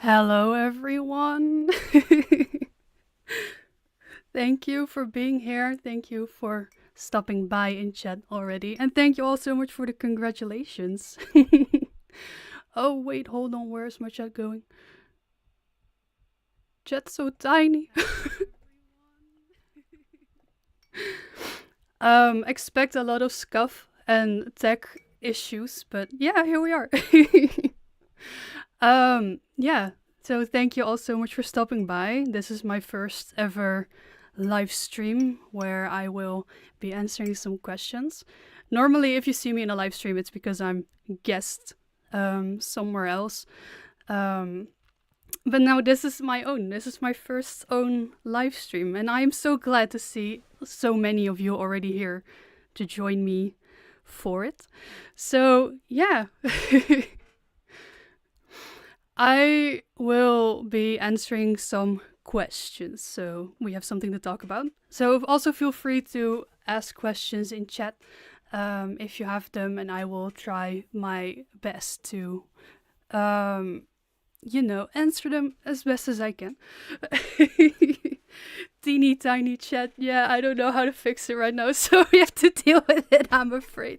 Hello, everyone. Thank you for being here. Thank you for stopping by in chat already. And thank you all so much for the congratulations. Oh, wait, hold on. Where's my chat going? Chat's so tiny. Expect a lot of scuff and tech issues, but yeah, here we are. Yeah. So thank you all so much for stopping by. This is my first ever live stream where I will be answering some questions. Normally, if you see me in a live stream, it's because I'm guest somewhere else. But now this is my own. This is my first own live stream, and I'm so glad to see so many of you already here to join me for it. So yeah. I will be answering some questions, so we have something to talk about. So also feel free to ask questions in chat if you have them, and I will try my best to, answer them as best as I can. Teeny tiny chat. Yeah, I don't know how to fix it right now, so we have to deal with it, I'm afraid.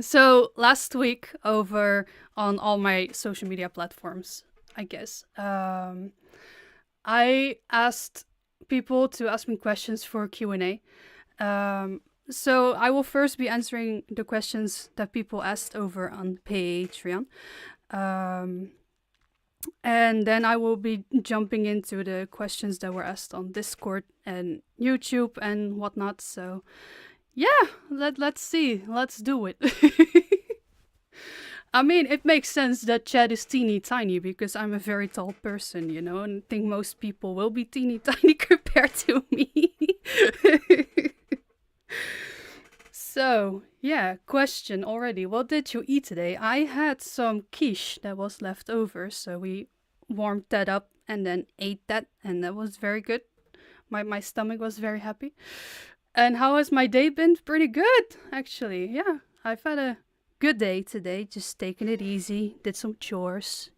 So last week over on all my social media platforms, I guess, I asked people to ask me questions for Q&A. So I will first be answering the questions that people asked over on Patreon. And then I will be jumping into the questions that were asked on Discord and YouTube and whatnot. So yeah, let's see. Let's do it. I mean, it makes sense that chat is teeny tiny because I'm a very tall person, and I think most people will be teeny tiny compared to me. So, yeah, question already. What did you eat today? I had some quiche that was left over, so we warmed that up and then ate that, and that was very good. My stomach was very happy. And how has my day been? Pretty good, actually. Yeah, I've had a good day today. Just taking it easy. Did some chores,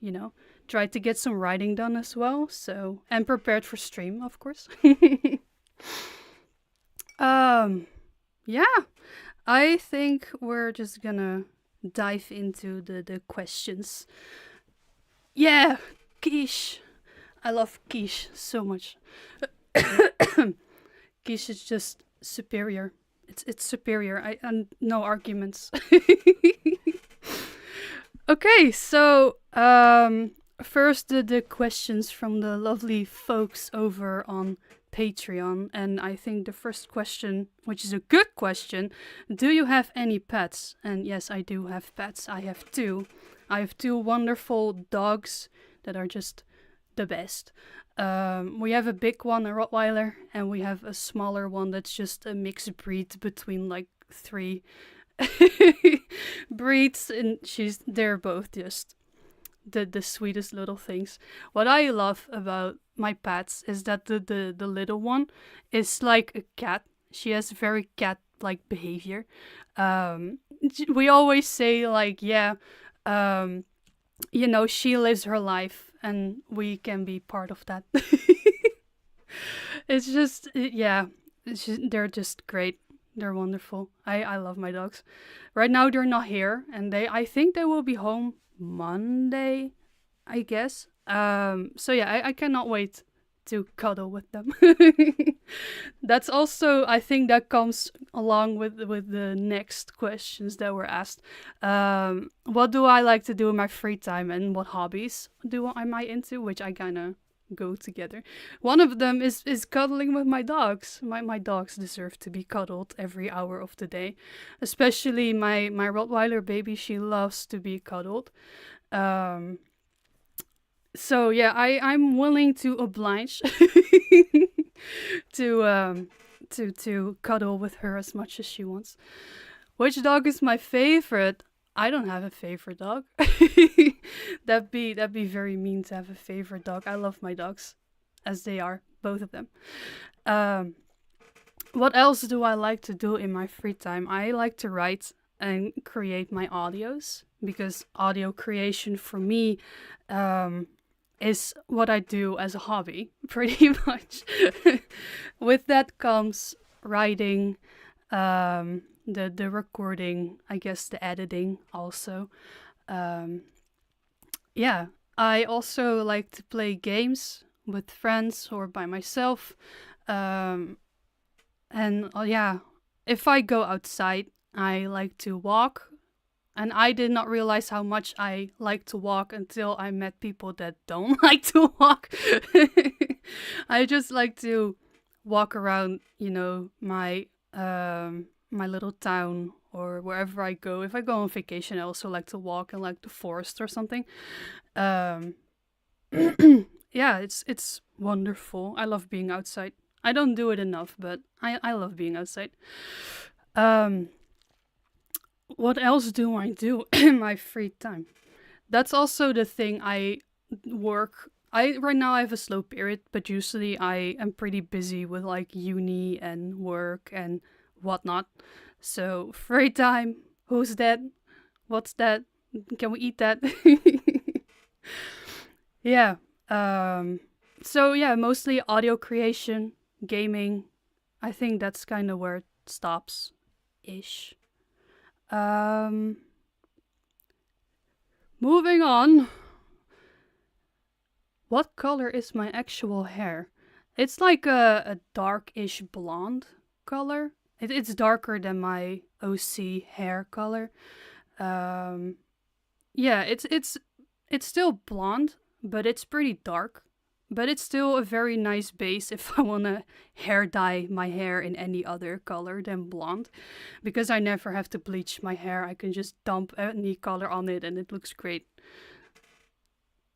Tried to get some writing done as well. So, and prepared for stream, of course. Yeah. I think we're just gonna dive into the questions. Yeah, quiche. I love quiche so much. Quiche is just superior. It's superior. And no arguments. Okay, so first the questions from the lovely folks over on Patreon, and I think the first question, which is a good question, do you have any pets? And yes, I do have pets. I have two. I have two wonderful dogs that are just the best. We have a big one, a Rottweiler, and we have a smaller one that's just a mixed breed between like three breeds, and they're both just the sweetest little things. What I love about my pets is that the little one is like a cat. She has very cat like behavior. We always say like, yeah, she lives her life and we can be part of that. It's just, yeah, they're just great. They're wonderful. I love my dogs. Right now they're not here, and I think they will be home Monday, I guess. So yeah, I cannot wait to cuddle with them. That's also, I think that comes along with the next questions that were asked. What do I like to do in my free time, and what hobbies am I into, which I kind of go together. One of them is cuddling with my dogs. My dogs deserve to be cuddled every hour of the day, especially my Rottweiler baby. She loves to be cuddled. So yeah, I'm willing to oblige to cuddle with her as much as she wants. Which dog is my favorite? I don't have a favorite dog. That'd be very mean to have a favorite dog. I love my dogs as they are, both of them. What else do I like to do in my free time? I like to write. and create my audios, because audio creation for me um, is what I do as a hobby, pretty much. With that comes writing, the recording, I guess the editing also. Um, yeah, I also like to play games with friends or by myself. Um, and yeah, if I go outside, I like to walk. And I did not realize how much I like to walk until I met people that don't like to walk. I just like to walk around, my little town or wherever I go. If I go on vacation, I also like to walk in like the forest or something. Um, yeah, it's wonderful. I love being outside. I don't do it enough, but I love being outside. Um, what else do I do in my free time? That's also the thing. I work. I right now I have a slow period, but usually I am pretty busy with like uni and work and whatnot. So free time. Who's that? What's that? Can we eat that? Yeah. Um. So yeah, mostly audio creation, gaming. I think that's kind of where it stops, ish. Um. Moving on. What color is my actual hair? It's like a darkish blonde color. It's darker than my OC hair color. Um, yeah, it's still blonde, but it's pretty dark. But it's still a very nice base if I wanna hair dye my hair in any other color than blonde, because I never have to bleach my hair. I can just dump any color on it and it looks great.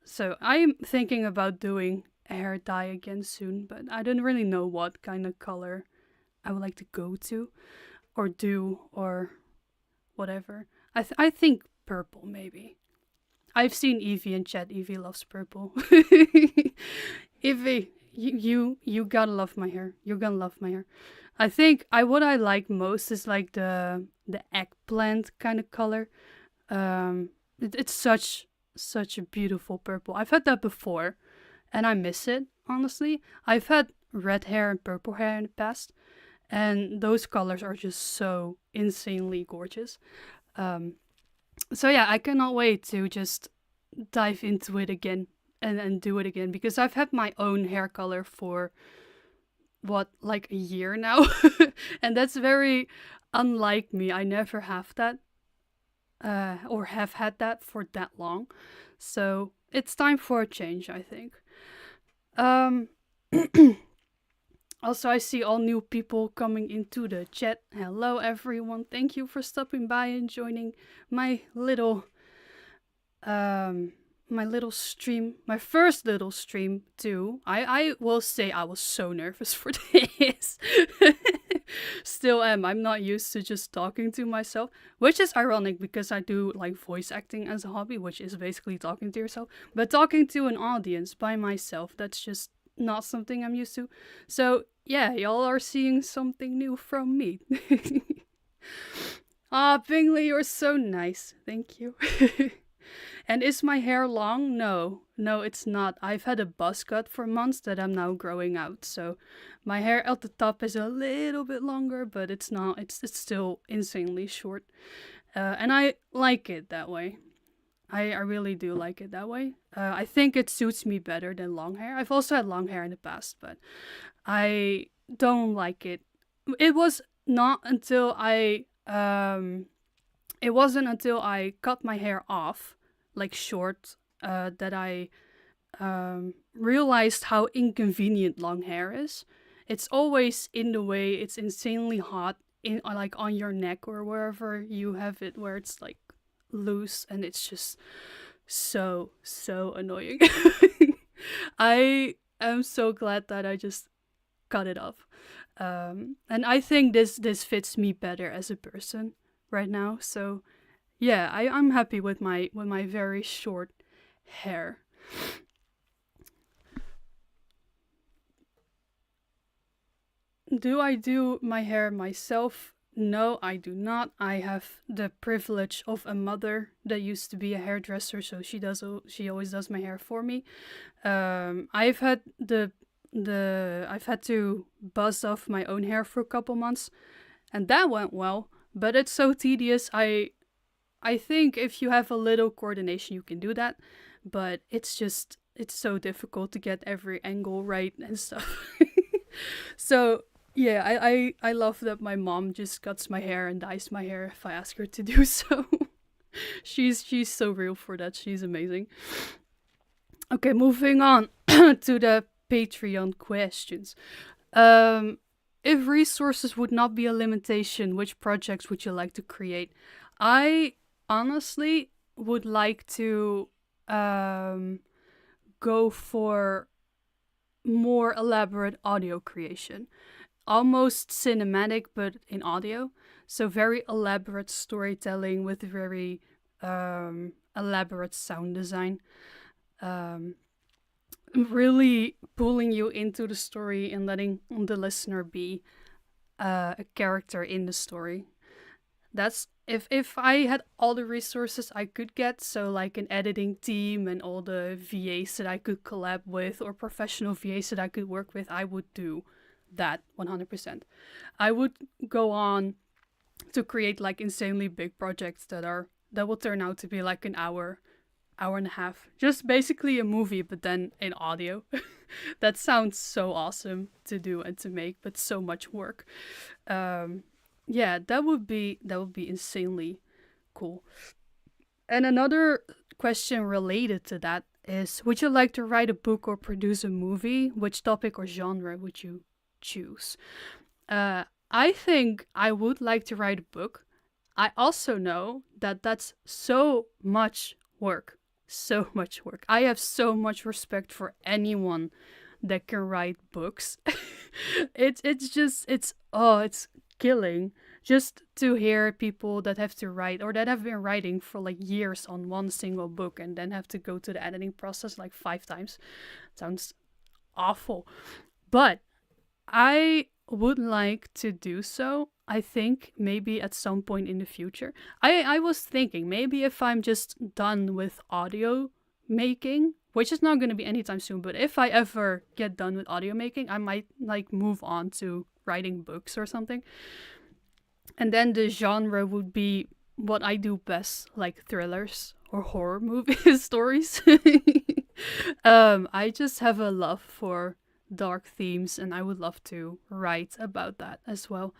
So I'm thinking about doing a hair dye again soon, but I don't really know what kind of color I would like to go to or do or whatever. I think purple maybe. I've seen Evie in chat. Evie loves purple. Evie, you gotta love my hair. You're gonna love my hair. I think I what I like most is like the eggplant kind of color. It's such a beautiful purple. I've had that before, and I miss it honestly. I've had red hair and purple hair in the past, and those colors are just so insanely gorgeous. Um, so yeah, I cannot wait to just dive into it again and do it again, because I've had my own hair color for what, like a year now, and that's very unlike me. I never have that or have had that for that long. So it's time for a change, I think. Um, also, I see all new people coming into the chat. Hello, everyone. Thank you for stopping by and joining my little um my little stream, my first little stream too. I will say I was so nervous for this. Still am. I'm not used to just talking to myself, which is ironic because I do like voice acting as a hobby, which is basically talking to yourself. But talking to an audience by myself, that's just not something I'm used to. So yeah, y'all are seeing something new from me. Ah, Bingley, you're so nice. Thank you. And is my hair long? No, no, it's not. I've had a buzz cut for months that I'm now growing out. So my hair at the top is a little bit longer, but it's not. It's still insanely short, and I like it that way. I really do like it that way. I think it suits me better than long hair. I've also had long hair in the past, but I don't like it. It was not until it wasn't until I cut my hair off, like short, that I realized how inconvenient long hair is. It's always in the way. It's insanely hot in like on your neck or wherever you have it, where it's like loose, and it's just so annoying. I am so glad that I just cut it off. And I think this fits me better as a person right now. So yeah, I'm happy with my very short hair. Do I do my hair myself? No, I do not. I have the privilege of a mother that used to be a hairdresser, so she always does my hair for me. I've had I've had to buzz off my own hair for a couple months, and that went well. But it's so tedious. I think if you have a little coordination, you can do that, but it's so difficult to get every angle right and stuff. So yeah, I love that my mom just cuts my hair and dyes my hair if I ask her to do so. She's so real for that. She's amazing. Okay, moving on to the Patreon questions. Um, if resources would not be a limitation, which projects would you like to create? I honestly would like to um, go for more elaborate audio creation. Almost cinematic, but in audio. So very elaborate storytelling with very elaborate sound design. Um, really pulling you into the story and letting the listener be a character in the story. That's if I had all the resources I could get, so like an editing team and all the VAs that I could collab with or professional VAs that I could work with, I would do that 100%. I would go on to create like insanely big projects that will turn out to be like an hour and a half. Just basically a movie, but then in audio. That sounds so awesome to do and to make, but so much work. Yeah, that would be insanely cool. And another question related to that is, would you like to write a book or produce a movie? Which topic or genre would you choose? I think I would like to write a book. I also know that that's so much work. So much work. I have so much respect for anyone that can write books. It's killing just to hear people that have to write or that have been writing for like years on one single book and then have to go to the editing process like 5 times. Sounds awful. But I would like to do so. I think maybe at some point in the future. I was thinking maybe if I'm just done with audio making, which is not going to be anytime soon, but if I ever get done with audio making, I might like move on to writing books or something. And then the genre would be what I do best, like thrillers or horror movie stories. I just have a love for dark themes, and I would love to write about that as well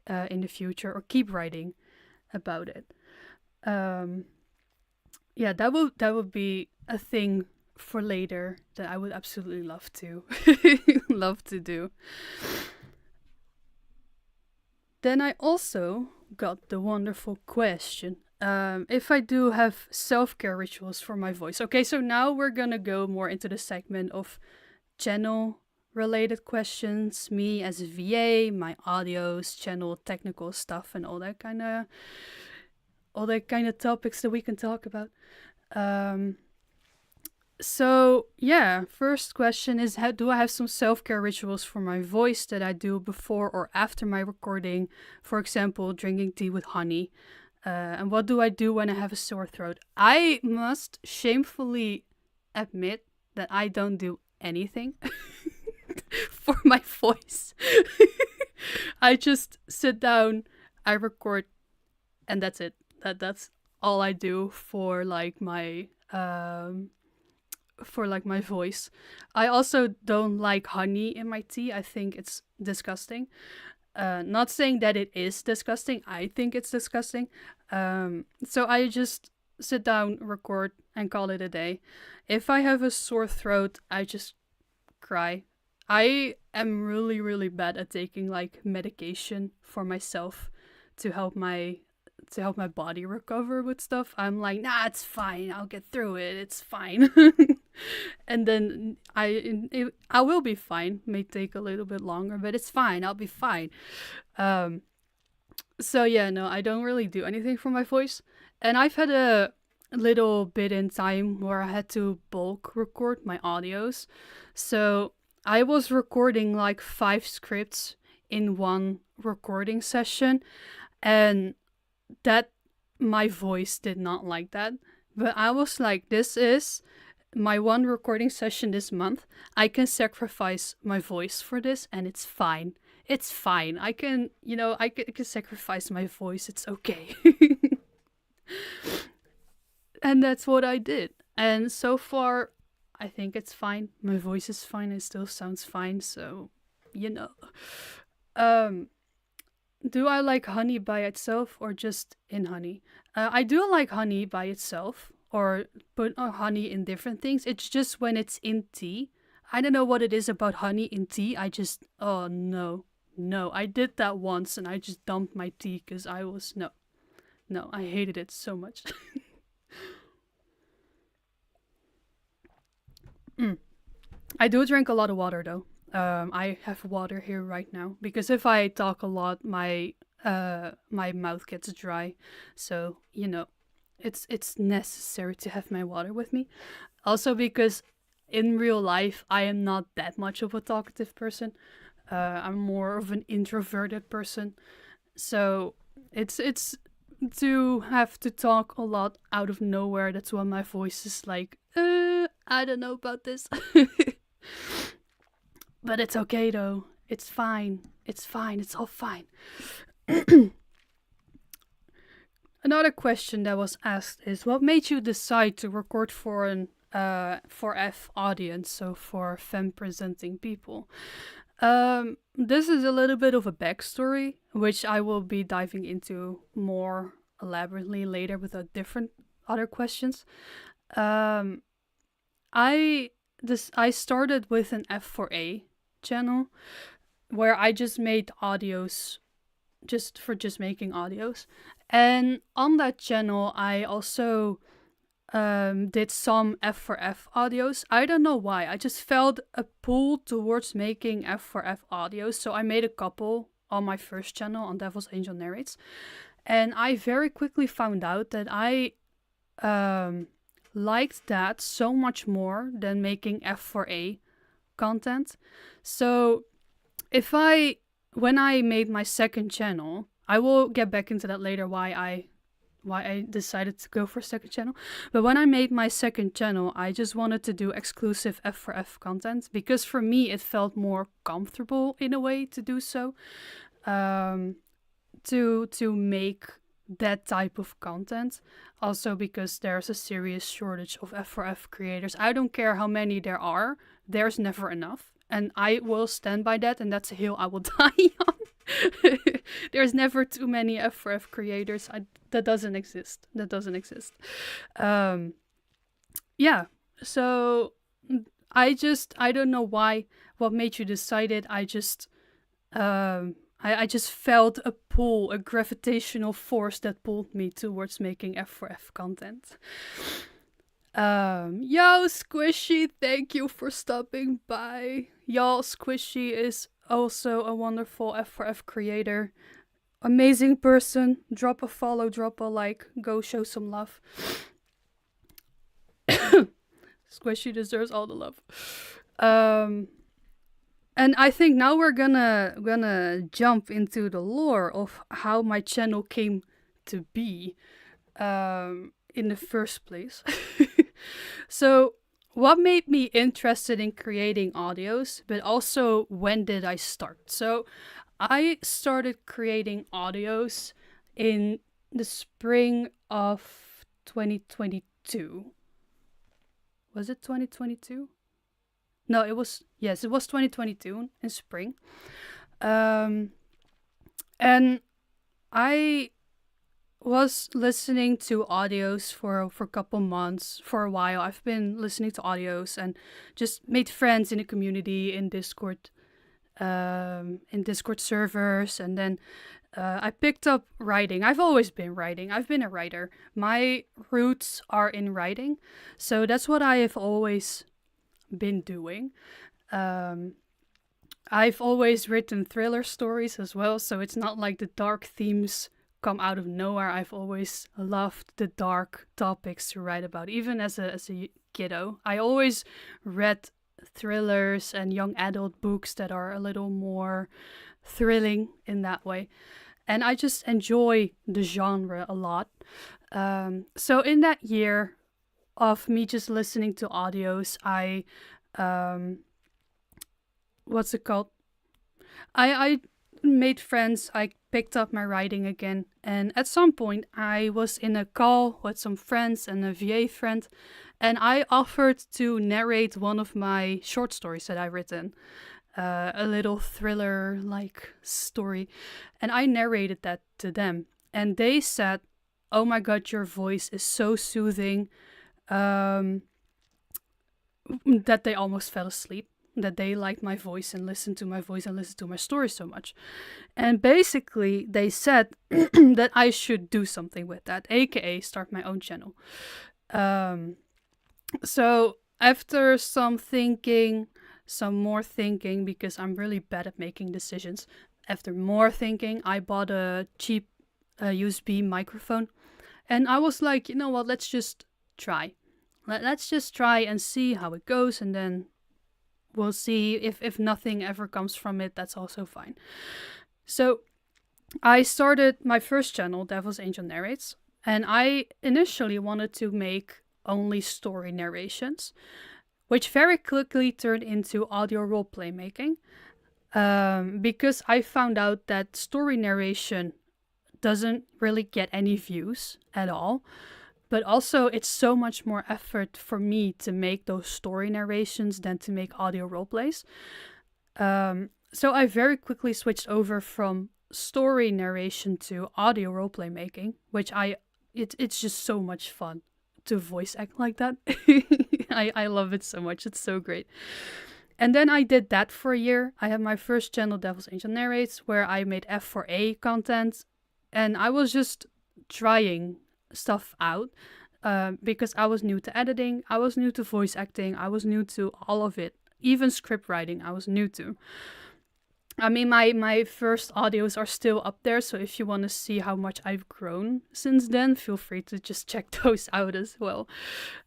in the future, or keep writing about it. Um, yeah, that would be a thing for later that I would absolutely love to love to do. Then I also got the wonderful question. If I do have self care rituals for my voice. Okay, so now we're gonna go more into the segment of channel related questions, me as a VA, my audios, channel technical stuff, and all that kind of topics that we can talk about. Um, so yeah, first question is, how do I have some self-care rituals for my voice that I do before or after my recording? For example, drinking tea with honey. And what do I do when I have a sore throat? I must shamefully admit that I don't do anything for my voice. I just sit down, I record, and that's it. That's all I do for like my voice. I also don't like honey in my tea. I think it's disgusting. Not saying that it is disgusting. I think it's disgusting. So I just sit down, record, and call it a day. If I have a sore throat, I just cry. I am really, really bad at taking like medication for myself to help my body recover with stuff. I'm like, nah, it's fine. I'll get through it. It's fine. And then I will be fine. May take a little bit longer, but it's fine. I'll be fine. Um, so yeah, no, I don't really do anything for my voice. And I've had a little bit in time where I had to bulk record my audios. So I was recording like 5 scripts in one recording session. And that my voice did not like that. But I was like, this is my one recording session this month. I can sacrifice my voice for this and it's fine. It's fine. I can, I can sacrifice my voice. It's okay. And that's what I did. And so far, I think it's fine. My voice is fine. It still sounds fine. So, you know. Um, do I like honey by itself or just in honey? I do like honey by itself or put honey in different things. It's just when it's in tea. I don't know what it is about honey in tea. Oh no, no. I did that once and I just dumped my tea because no, I hated it so much. Mm. I do drink a lot of water though. I have water here right now because if I talk a lot, my mouth gets dry. So it's necessary to have my water with me. Also because in real life, I am not that much of a talkative person. I'm more of an introverted person. So it's to have to talk a lot out of nowhere. That's when my voice is like, I don't know about this. But it's okay though. It's fine. It's fine. It's all fine. Another question that was asked is what made you decide to record for an for F audience, so for femme presenting people? This is a little bit of a backstory, which I will be diving into more elaborately later with a different other questions. Um, I started with an F4A channel where I just made audios just making audios. And on that channel I also did some F4F audios. I don't know why. I just felt a pull towards making F4F audios. So I made a couple on my first channel on Devil's Angel Narrates. And I very quickly found out that I liked that so much more than making F4A content. So when I made my second channel, I will get back into that later why I decided to go for a second channel. But when I made my second channel, I just wanted to do exclusive F4F content because for me it felt more comfortable in a way to do so. To make that type of content. Also because there's a serious shortage of F4F creators. I don't care how many there are, there's never enough. And I will stand by that, and that's a hill I will die on. There's never too many F4F creators. That doesn't exist. That doesn't exist. Yeah. So I don't know why. What made you decide it? I just felt a pull, a gravitational force that pulled me towards making F4F content. Yo, Squishy, thank you for stopping by. Y'all, Squishy is also a wonderful F4F creator. Amazing person. Drop a follow, drop a like, go show some love. Squishy deserves all the love. And I think now we're gonna jump into the lore of how my channel came to be in the first place. So what made me interested in creating audios, but also when did I start? So I started creating audios in the spring of 2022. Was it 2022? No, it was 2022 in spring. And I was listening to audios for a couple months, for a while. I've been listening to audios and just made friends in the community in Discord servers, and then I picked up writing. I've always been writing. I've been a writer. My roots are in writing, so that's what I have always been doing. I've always written thriller stories as well, so it's not like the dark themes come out of nowhere. I've always loved the dark topics to write about, even as a kiddo. I always read thrillers and young adult books that are a little more thrilling in that way. and I just enjoy the genre a lot. So in that year of me just listening to audios, I what's it called? I made friends. I picked up my writing again, and at some point I was in a call with some friends and a VA friend, and I offered to narrate one of my short stories that I've written, a little thriller like story, and I narrated that to them, and they said, "Oh my God, your voice is so soothing." Um, that they almost fell asleep, that they liked my voice and listened to my voice and listened to my story so much. And basically, they said that I should do something with that, aka start my own channel. So after some thinking, some more thinking, because I'm really bad at making decisions, after more thinking, I bought a cheap USB microphone. And I was like, you know what, let's just try. Let's just try and see how it goes, and then we'll see if nothing ever comes from it. That's also fine. So I started my first channel, Devil's Angel Narrates, and I initially wanted to make only story narrations, which very quickly turned into audio roleplay making, because I found out that story narration doesn't really get any views at all. But also, it's so much more effort for me to make those story narrations than to make audio roleplays. So I very quickly switched over from story narration to audio roleplay making, which it's just so much fun to voice act like that. I love it so much. It's so great. And then I did that for a year. I had my first channel, Devil's Angel Narrates, where I made F4A content, and I was just trying stuff out, because I was new to editing, I was new to voice acting, I was new to all of it. Even script writing I was new to. I mean, my first audios are still up there, so if you want to see how much I've grown since then, feel free to just check those out as well.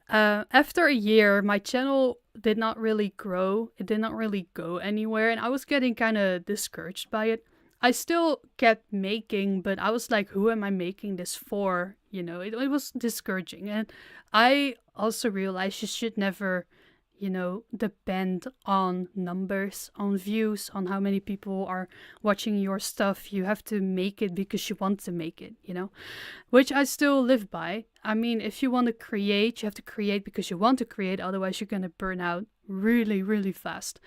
After a year, my channel did not really grow, it did not really go anywhere, and I was getting kind of discouraged by it. I still kept making, but I was like, who am I making this for? You know, it was discouraging. And I also realized you should never, depend on numbers, on views, on how many people are watching your stuff. You have to make it because you want to make it, which I still live by. I mean, if you want to create, you have to create because you want to create. Otherwise, you're going to burn out really, really fast.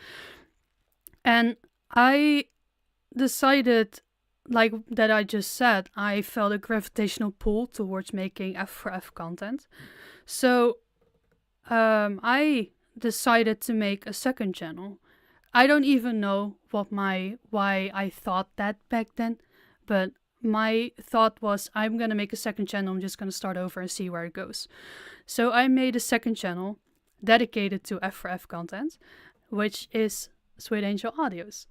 And I decided, like that I just said, I felt a gravitational pull towards making F4F content. So I decided to make a second channel. I don't even know why I thought that back then, but my thought was, I'm gonna make a second channel, I'm just gonna start over and see where it goes. So I made a second channel dedicated to F4F content, which is Sweet Angel Audios.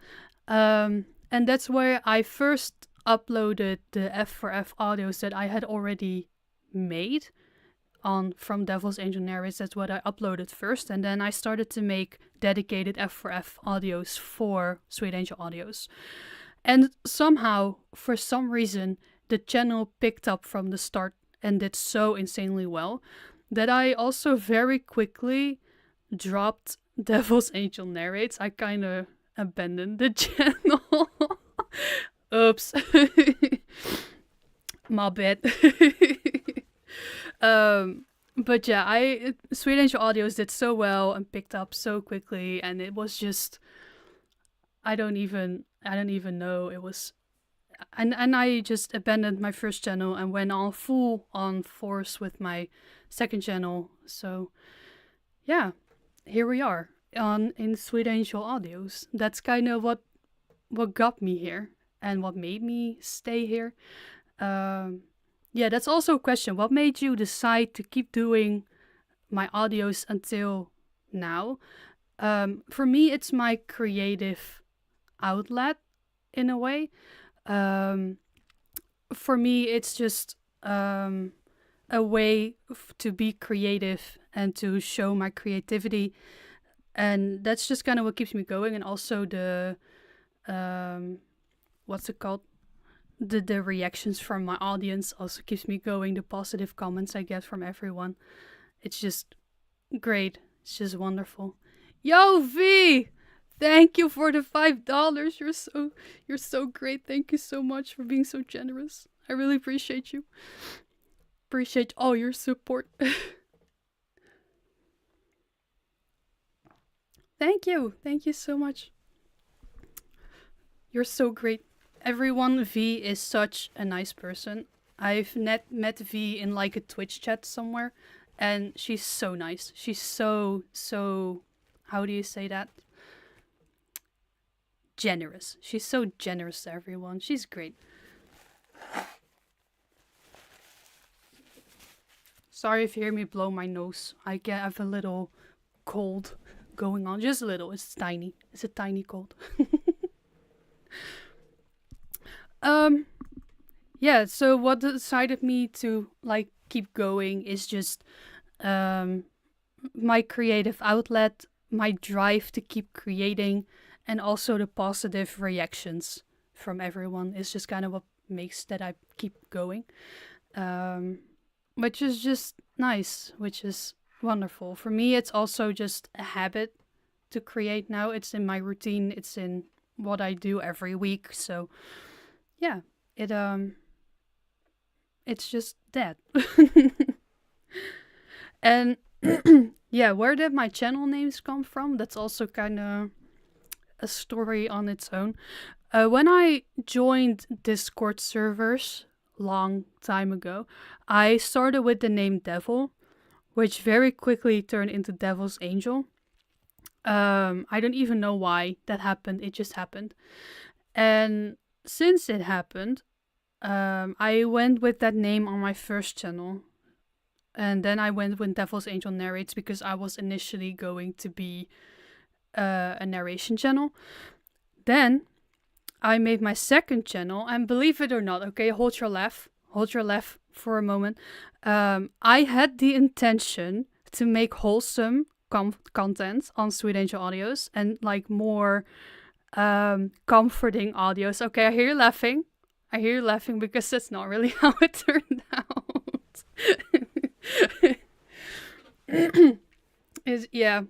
And that's where I first uploaded the F4F audios that I had already made from Devil's Angel Narrates. That's what I uploaded first. And then I started to make dedicated F4F audios for Sweet Angel Audios. And somehow, for some reason, the channel picked up from the start and did so insanely well that I also very quickly dropped Devil's Angel Narrates. I kind of abandoned the channel. Oops. My bad. But yeah, Sweet Angel Audios did so well and picked up so quickly, and it was just, I don't even know. It was, and I just abandoned my first channel and went on full on force with my second channel. So yeah, here we are in Sweet Angel Audios. That's kind of what got me here and what made me stay here. Yeah, that's also a question. What made you decide to keep doing my audios until now? For me, it's my creative outlet in a way. For me, it's just a way to be creative and to show my creativity. And that's just kind of what keeps me going. And also the, what's it called? the reactions from my audience also keeps me going. The positive comments I get from everyone. It's just great. It's just wonderful. Yo, V! Thank you for the $5. You're so great. Thank you so much for being so generous. I really appreciate you. Appreciate all your support. Thank you. Thank you so much. You're so great. Everyone, V is such a nice person. I've met V in like a Twitch chat somewhere, and she's so nice. She's so, how do you say that? Generous. She's so generous to everyone. She's great. Sorry if you hear me blow my nose. I have a little cold going on. Just a little. It's tiny. It's a tiny cold. Yeah, so what decided me to like keep going is just my creative outlet, my drive to keep creating, and also the positive reactions from everyone is just kind of what makes that I keep going. Which is just nice, which is wonderful. For me, it's also just a habit to create now. It's in my routine. It's in what I do every week. So, yeah, it's just that. And yeah, where did my channel names come from? That's also kind of a story on its own. When I joined Discord servers long time ago, I started with the name Devil, which very quickly turned into Devil's Angel. I don't even know why that happened. It just happened. And since it happened, I went with that name on my first channel. And then I went with Devil's Angel Narrates because I was initially going to be a narration channel. Then I made my second channel, and believe it or not, okay, hold your laugh for a moment. I had the intention to make wholesome content on Sweet Angel Audios and like more comforting audios. Okay, I hear you laughing. Because that's not really how it turned out. Yeah,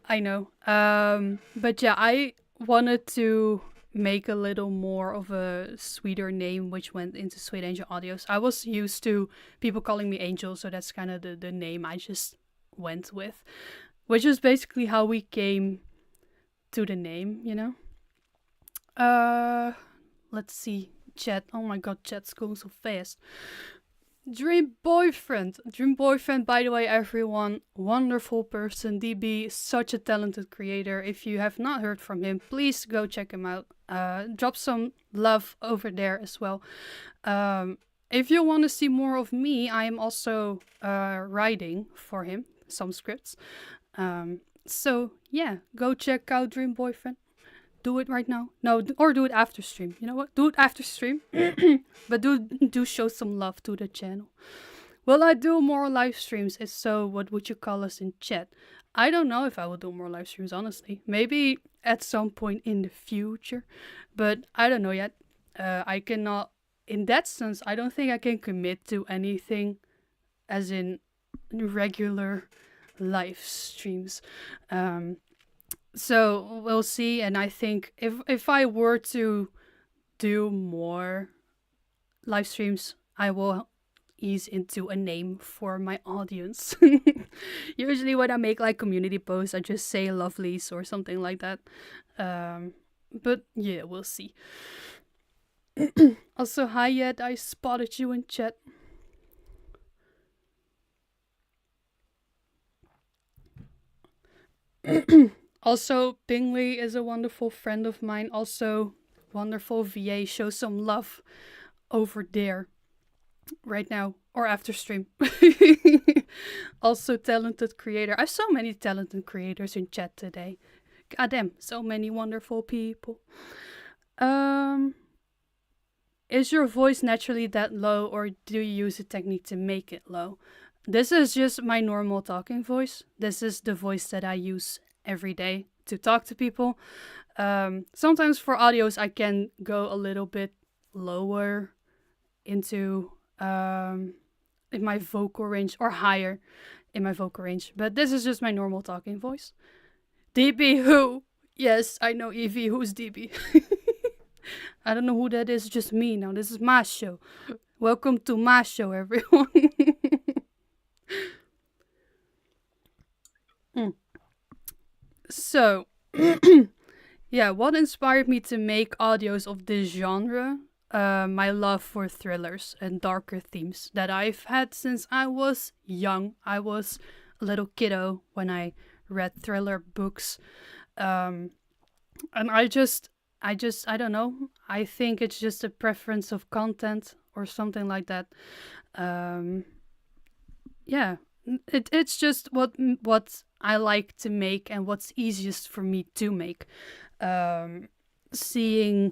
I know. But yeah, I wanted to make a little more of a sweeter name, which went into Sweet Angel Audios. I was used to people calling me Angel, so that's kind of the name I just went with, which is basically how we came to the name, you know? Let's see. Chat. Oh my god, chat's going so fast. Dream Boyfriend, by the way, everyone, wonderful person. DB, such a talented creator. If you have not heard from him, please go check him out. Drop some love over there as well. If you want to see more of me, I am also writing for him some scripts. So yeah, go check out Dream Boyfriend. Do it right now. No, or do it after stream. You know what? Do it after stream. But do show some love to the channel. Will I do more live streams? If so, what would you call us in chat? I don't know if I will do more live streams, honestly. Maybe at some point in the future. But I don't know yet. I cannot... In that sense, I don't think I can commit to anything as in regular live streams. So we'll see, and I think if I were to do more live streams, I will ease into a name for my audience. Usually when I make like community posts, I just say lovelies or something like that. But yeah, we'll see. Also, hi Yet, I spotted you in chat. Also, Bingley is a wonderful friend of mine. Also, wonderful VA. Show some love over there right now or after stream. Also, talented creator. I have so many talented creators in chat today. Goddamn, so many wonderful people. Is your voice naturally that low, or do you use a technique to make it low? This is just my normal talking voice. This is the voice that I use every day to talk to people. Sometimes for audios I can go a little bit lower into in my vocal range, or higher in my vocal range. But this is just my normal talking voice. DB who? Yes, I know Evie. Who's DB? I don't know who that is. Just me now. This is my show. Welcome to my show, everyone. Mm. So, yeah, what inspired me to make audios of this genre? My love for thrillers and darker themes that I've had since I was young. I was a little kiddo when I read thriller books. Um, and I don't know. I think it's just a preference of content or something like that. Um, yeah, it's just what I like to make and what's easiest for me to make. Um, Seeing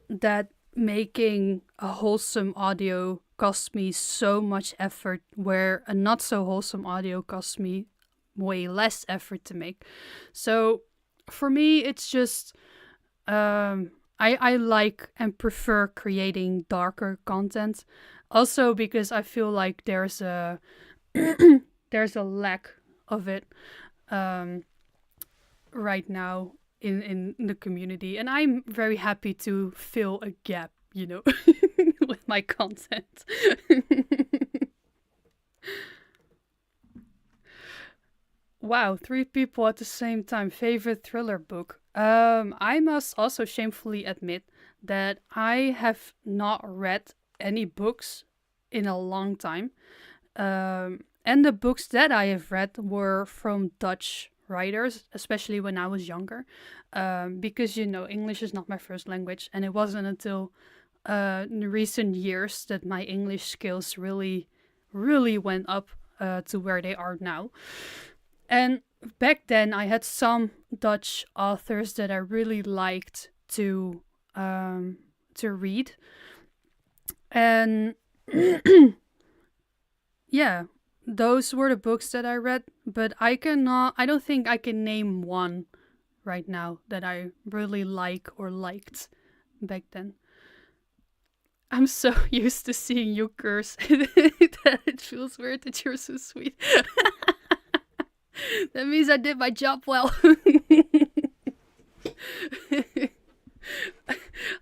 that making a wholesome audio costs me so much effort, where a not so wholesome audio costs me way less effort to make. So for me, it's just I like and prefer creating darker content. Also because I feel like there's a there's a lack of it um, right now in the community, and I'm very happy to fill a gap, with my content. Wow, three people at the same time. Favorite thriller book. I must also shamefully admit that I have not read any books in a long time. And the books that I have read were from Dutch writers, especially when I was younger. Because, English is not my first language, and it wasn't until in recent years that my English skills really, really went up to where they are now. And back then, I had some Dutch authors that I really liked to read, and yeah, those were the books that I read. But I don't think I can name one right now that I really like or liked back then. I'm so used to seeing you curse that it feels weird that you're so sweet. That means I did my job well.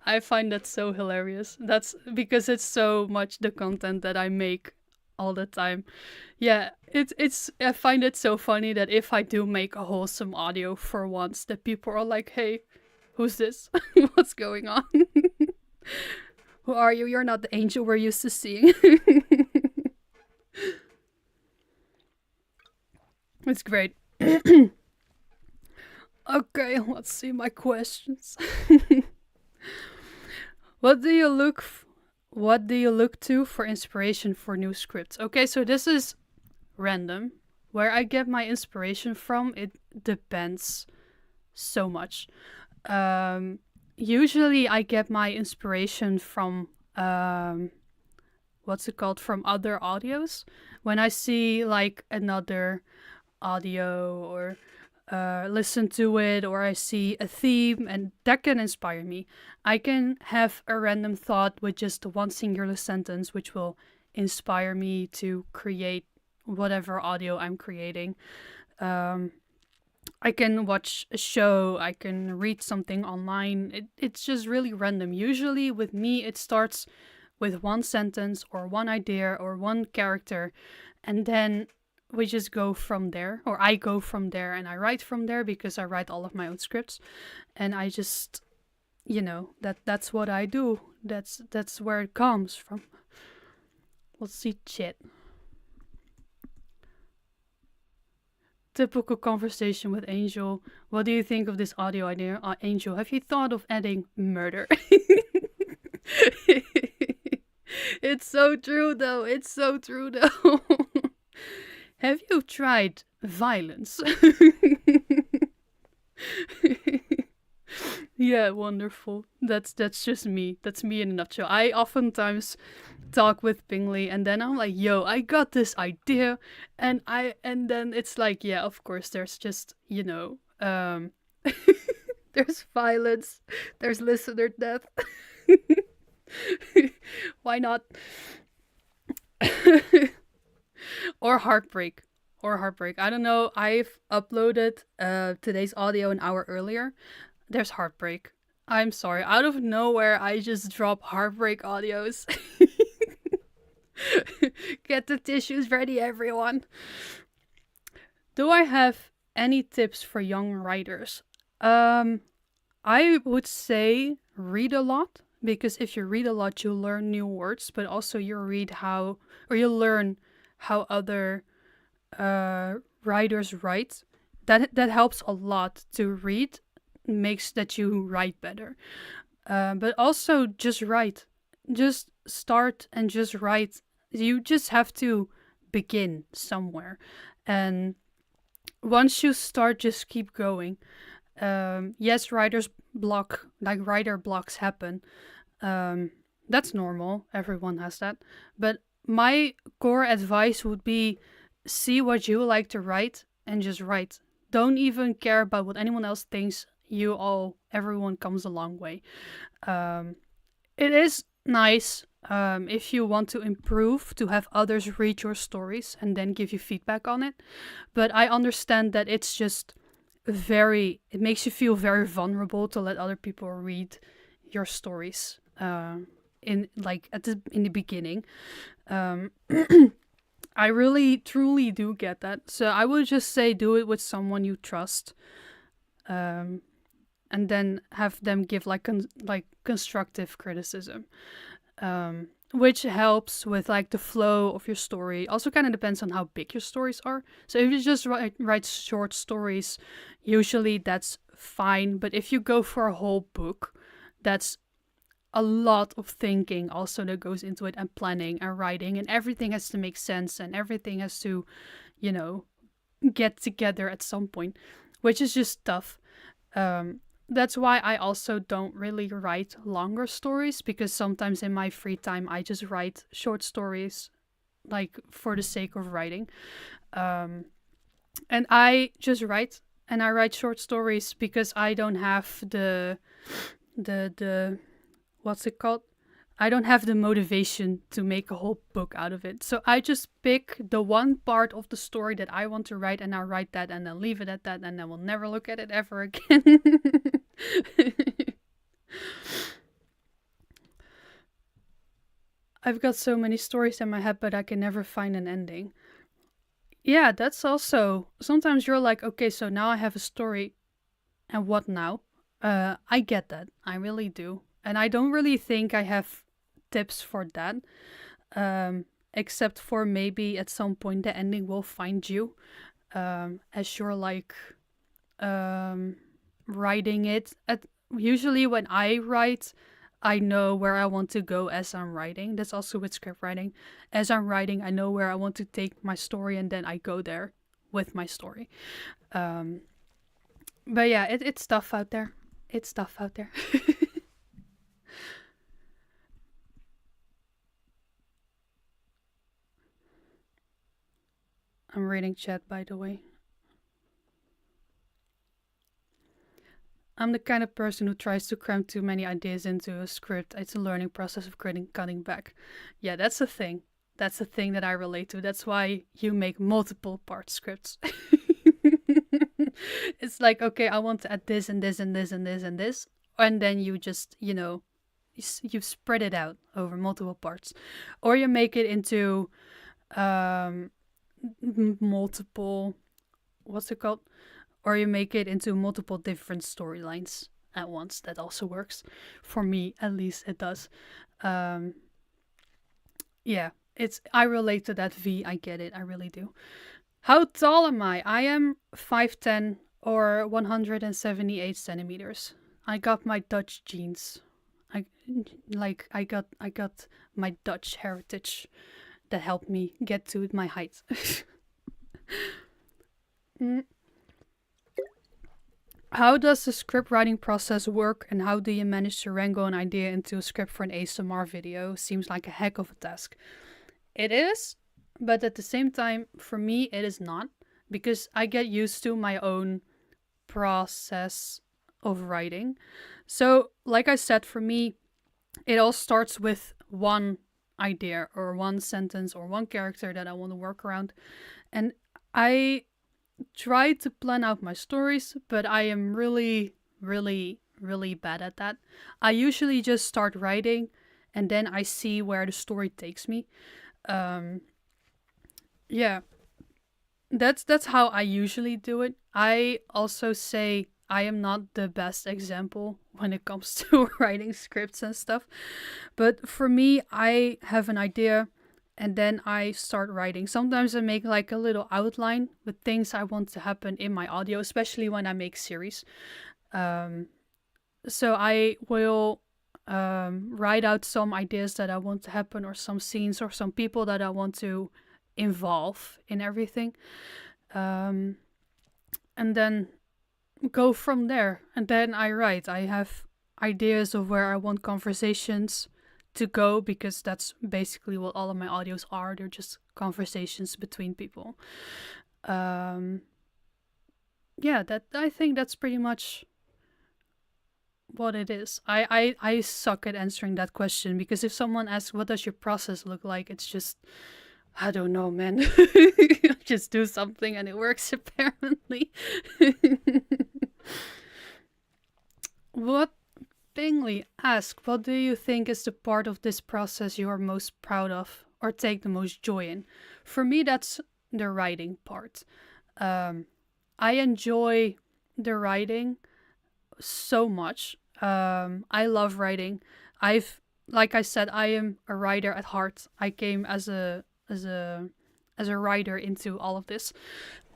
I find that so hilarious. That's because it's so much the content that I make all the time. Yeah, it's I find it so funny that if I do make a wholesome audio for once, that people are like, "Hey, who's this? What's going on? Who are you? You're not the angel we're used to seeing." It's great. Okay, let's see my questions. What do you what do you look to for inspiration for new scripts? Okay, so this is random. Where I get my inspiration from, it depends so much. Um, Usually I get my inspiration from what's it called? From other audios. When I see like another audio or listen to it, or I see a theme, and that can inspire me. I can have a random thought with just one singular sentence, which will inspire me to create whatever audio I'm creating. Um, I can watch a show, I can read something online. It's just really random. Usually with me, it starts with one sentence or one idea or one character, and then we just go from there, or I go from there and I write from there because I write all of my own scripts, and I just, that's what I do. That's where it comes from. Let's see chat. Typical conversation with Angel. What do you think of this audio idea, Angel? Have you thought of adding murder? It's so true though. It's so true though. Have you tried violence? Yeah, wonderful. That's just me. That's me in a nutshell. I oftentimes talk with Bingley, and then I'm like, "Yo, I got this idea," and then it's like, yeah, of course, there's just there's violence, there's listener death. Why not? Or heartbreak. Or heartbreak. I don't know. I've uploaded today's audio an hour earlier. There's heartbreak. I'm sorry. Out of nowhere, I just drop heartbreak audios. Get the tissues ready, everyone. Do I have any tips for young writers? I would say read a lot, because if you read a lot, you learn new words, but also you read how, or you learn how other writers write. That helps a lot to read, makes that you write better. But also just write, just start and just write. You just have to begin somewhere, and once you start, just keep going. Yes, writer's block, like writer blocks happen. That's normal. Everyone has that. But my core advice would be see what you like to write and just write. Don't even care about what anyone else thinks. Everyone comes a long way. It is nice if you want to improve to have others read your stories and then give you feedback on it. But I understand that it's just it makes you feel very vulnerable to let other people read your stories in the beginning. I really truly do get that. So I would just say do it with someone you trust. And then have them give like constructive criticism, which helps with like the flow of your story. Also, kind of depends on how big your stories are. So if you just write short stories, usually that's fine. But if you go for a whole book, that's a lot of thinking also that goes into it, and planning and writing, and everything has to make sense, and everything has to, get together at some point, which is just tough. That's why I also don't really write longer stories, because sometimes in my free time I just write short stories, like for the sake of writing. And I just write, and I write short stories because I don't have the what's it called? I don't have the motivation to make a whole book out of it. So I just pick the one part of the story that I want to write, and I write that and then leave it at that, and then we'll never look at it ever again. I've got so many stories in my head, but I can never find an ending. Yeah, that's also, sometimes you're like, okay, so now I have a story, and what now? I get that. I really do. And I don't really think I have tips for that. Except for maybe at some point the ending will find you. As you're like writing it. Usually when I write, I know where I want to go as I'm writing. That's also with script writing. As I'm writing, I know where I want to take my story, and then I go there with my story. But yeah, it's tough out there. It's tough out there. I'm reading chat, by the way. I'm the kind of person who tries to cram too many ideas into a script. It's a learning process of cutting back. Yeah, that's a thing. That's a thing that I relate to. That's why you make multiple part scripts. It's like, okay, I want to add this and this and this and this and this. And then you just, you spread it out over multiple parts. Or you make it into multiple, what's it called? Or you make it into multiple different storylines at once. That also works. For me, at least, it does. Yeah, I relate to that, V. I get it. I really do. How tall am I? I am 5'10" or 178 centimeters. I got my Dutch genes. I got my Dutch heritage that helped me get to my height. How does the script writing process work, and how do you manage to wrangle an idea into a script for an ASMR video? Seems like a heck of a task. It is, but at the same time, for me, it is not, because I get used to my own process of writing. So, like I said, for me, it all starts with one idea or one sentence or one character that I want to work around. And I try to plan out my stories, but I am really, really, really bad at that. I usually just start writing and then I see where the story takes me. Um, yeah, that's how I usually do it. I also say I am not the best example when it comes to writing scripts and stuff. But for me, I have an idea and then I start writing. Sometimes I make like a little outline with things I want to happen in my audio, especially when I make series. Um, so I will write out some ideas that I want to happen, or some scenes, or some people that I want to involve in everything. Um, and then go from there. And then I write. I have ideas of where I want conversations to go, because that's basically what all of my audios are. They're just conversations between people. Um, yeah, that I think that's pretty much what it is. I suck at answering that question, because if someone asks what does your process look like, it's just, I don't know, man. Just do something and it works apparently. What Bingley asked, what do you think is the part of this process you are most proud of or take the most joy in? For me, that's the writing part. Um, I enjoy the writing so much. I love writing. Like I said, I am a writer at heart. I came as a writer into all of this,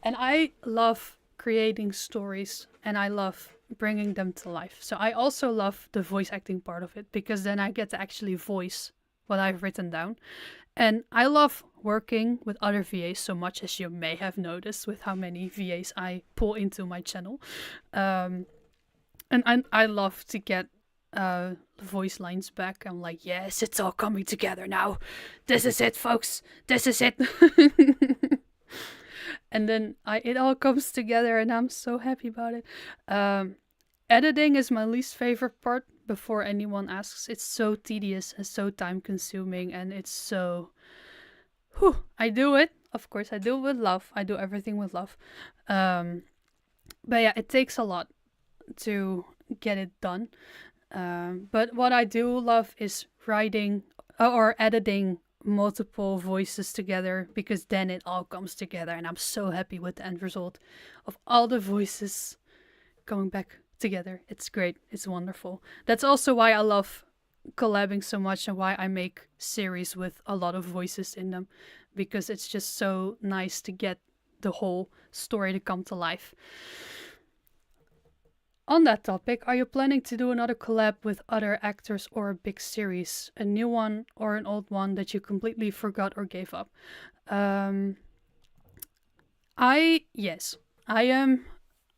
and I love creating stories, and I love bringing them to life. So I also love the voice acting part of it, because then I get to actually voice what I've written down. And I love working with other VAs so much, as you may have noticed with how many VAs I pull into my channel. Um, and I love to get voice lines back. I'm like, yes, it's all coming together now. This is it, folks. This is it. And then it all comes together, and I'm so happy about it. Editing is my least favorite part. Before anyone asks, it's so tedious and so time consuming, and it's so. Whew, I do it. Of course, I do it with love. I do everything with love. But yeah, it takes a lot to get it done. But what I do love is writing or editing multiple voices together, because then it all comes together, and I'm so happy with the end result of all the voices coming back together. It's great. It's wonderful. That's also why I love collabing so much, and why I make series with a lot of voices in them, because it's just so nice to get the whole story to come to life. On that topic, are you planning to do another collab with other actors or a big series? A new one or an old one that you completely forgot or gave up? Yes, I am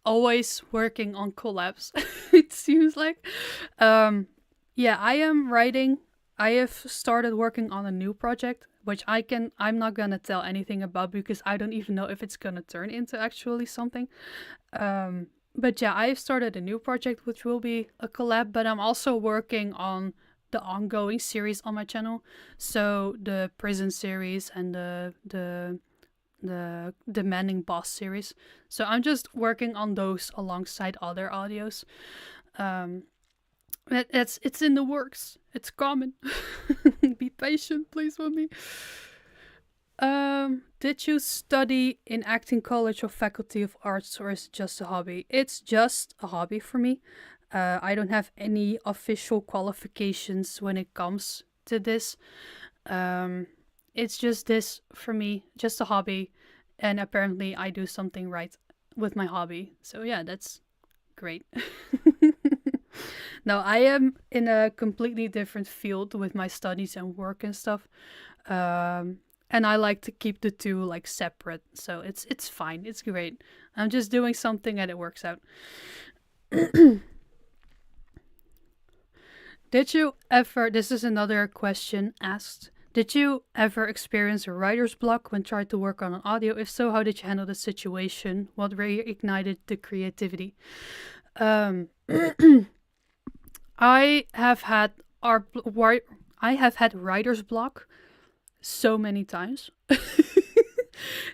always working on collabs. It seems like. Yeah, I am writing. I have started working on a new project, which I'm not gonna tell anything about, because I don't even know if it's gonna turn into actually something. But yeah, I've started a new project which will be a collab, but I'm also working on the ongoing series on my channel. So the prison series and the demanding boss series. So I'm just working on those alongside other audios. It's in the works. It's coming. Be patient, please, with me. Did you study in acting college or faculty of arts, or is it just a hobby? It's just a hobby for me. I don't have any official qualifications when it comes to this. It's just this for me, just a hobby, and apparently I do something right with my hobby. So yeah, that's great. Now I am in a completely different field with my studies and work and stuff. And I like to keep the two like separate, so it's fine. It's great. I'm just doing something and it works out. Did you ever? This is another question asked. Did you ever experience a writer's block when trying to work on an audio? If so, how did you handle the situation? What reignited the creativity? Um, I have had are I have had writer's block so many times.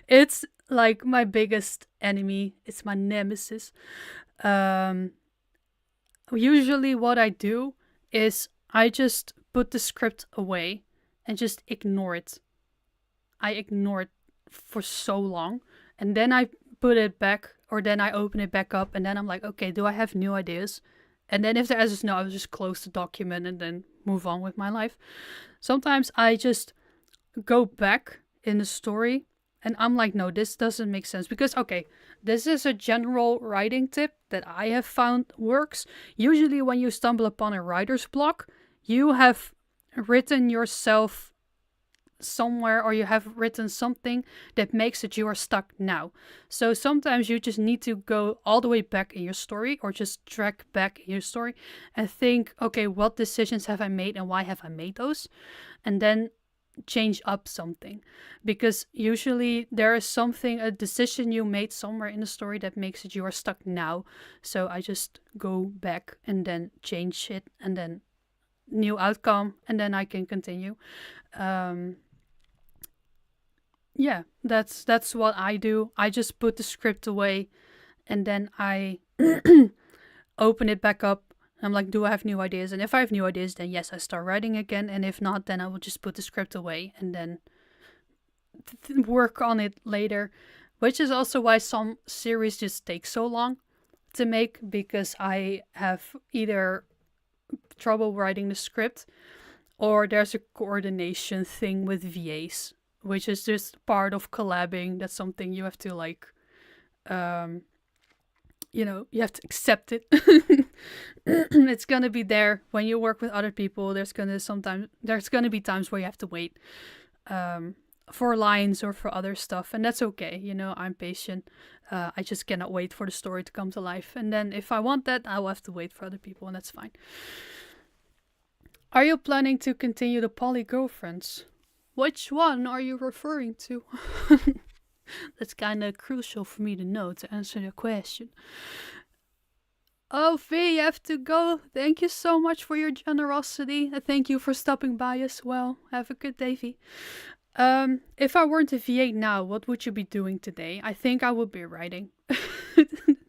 It's like my biggest enemy. It's my nemesis. Um, Usually, what I do is I just put the script away and just ignore it. I ignore it for so long, and then I put it back, or then I open it back up, and then I'm like, okay, do I have new ideas? And then if the answer is no, I will just close the document and then move on with my life. Sometimes I just go back in the story and I'm like, no, this doesn't make sense. Because, okay, this is a general writing tip that I have found works. Usually, when you stumble upon a writer's block, you have written yourself somewhere, or you have written something that makes it you are stuck now. So sometimes you just need to go all the way back in your story, or just track back in your story and think, okay, what decisions have I made and why have I made those? And then change up something, because usually there is something, a decision you made somewhere in the story that makes it you are stuck now. So I just go back and then change it, and then new outcome, and then I can continue. um yeah, that's what I do. I just put the script away, and then I open it back up. I'm like, do I have new ideas? And if I have new ideas, then yes, I start writing again. And if not, then I will just put the script away and then work on it later. Which is also why some series just take so long to make, because I have either trouble writing the script, or there's a coordination thing with VAs, which is just part of collabing. That's something you have to like, um, you have to accept it. It's gonna be there when you work with other people. There's gonna be times where you have to wait, for lines or for other stuff, and that's okay. I'm patient. I just cannot wait for the story to come to life, and then if I want that, I will have to wait for other people, and that's fine. Are you planning to continue the poly girlfriends? Which one are you referring to? That's kind of crucial for me to know to answer the question. Oh, V, you have to go. Thank you so much for your generosity. And thank you for stopping by as well. Have a good day, V. If I weren't a VA now, what would you be doing today? I think I would be writing.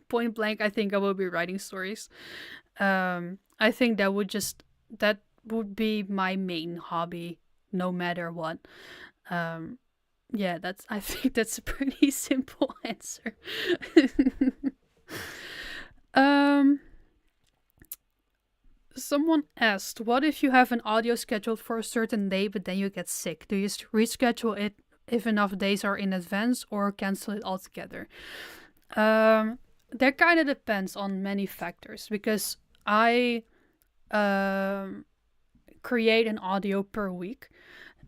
Point blank, I think I would be writing stories. I think that would be my main hobby, no matter what. Yeah, I think that's a pretty simple answer. Someone asked, what if you have an audio scheduled for a certain day, but then you get sick? Do you reschedule it if enough days are in advance, or cancel it altogether? That kind of depends on many factors, because I create an audio per week.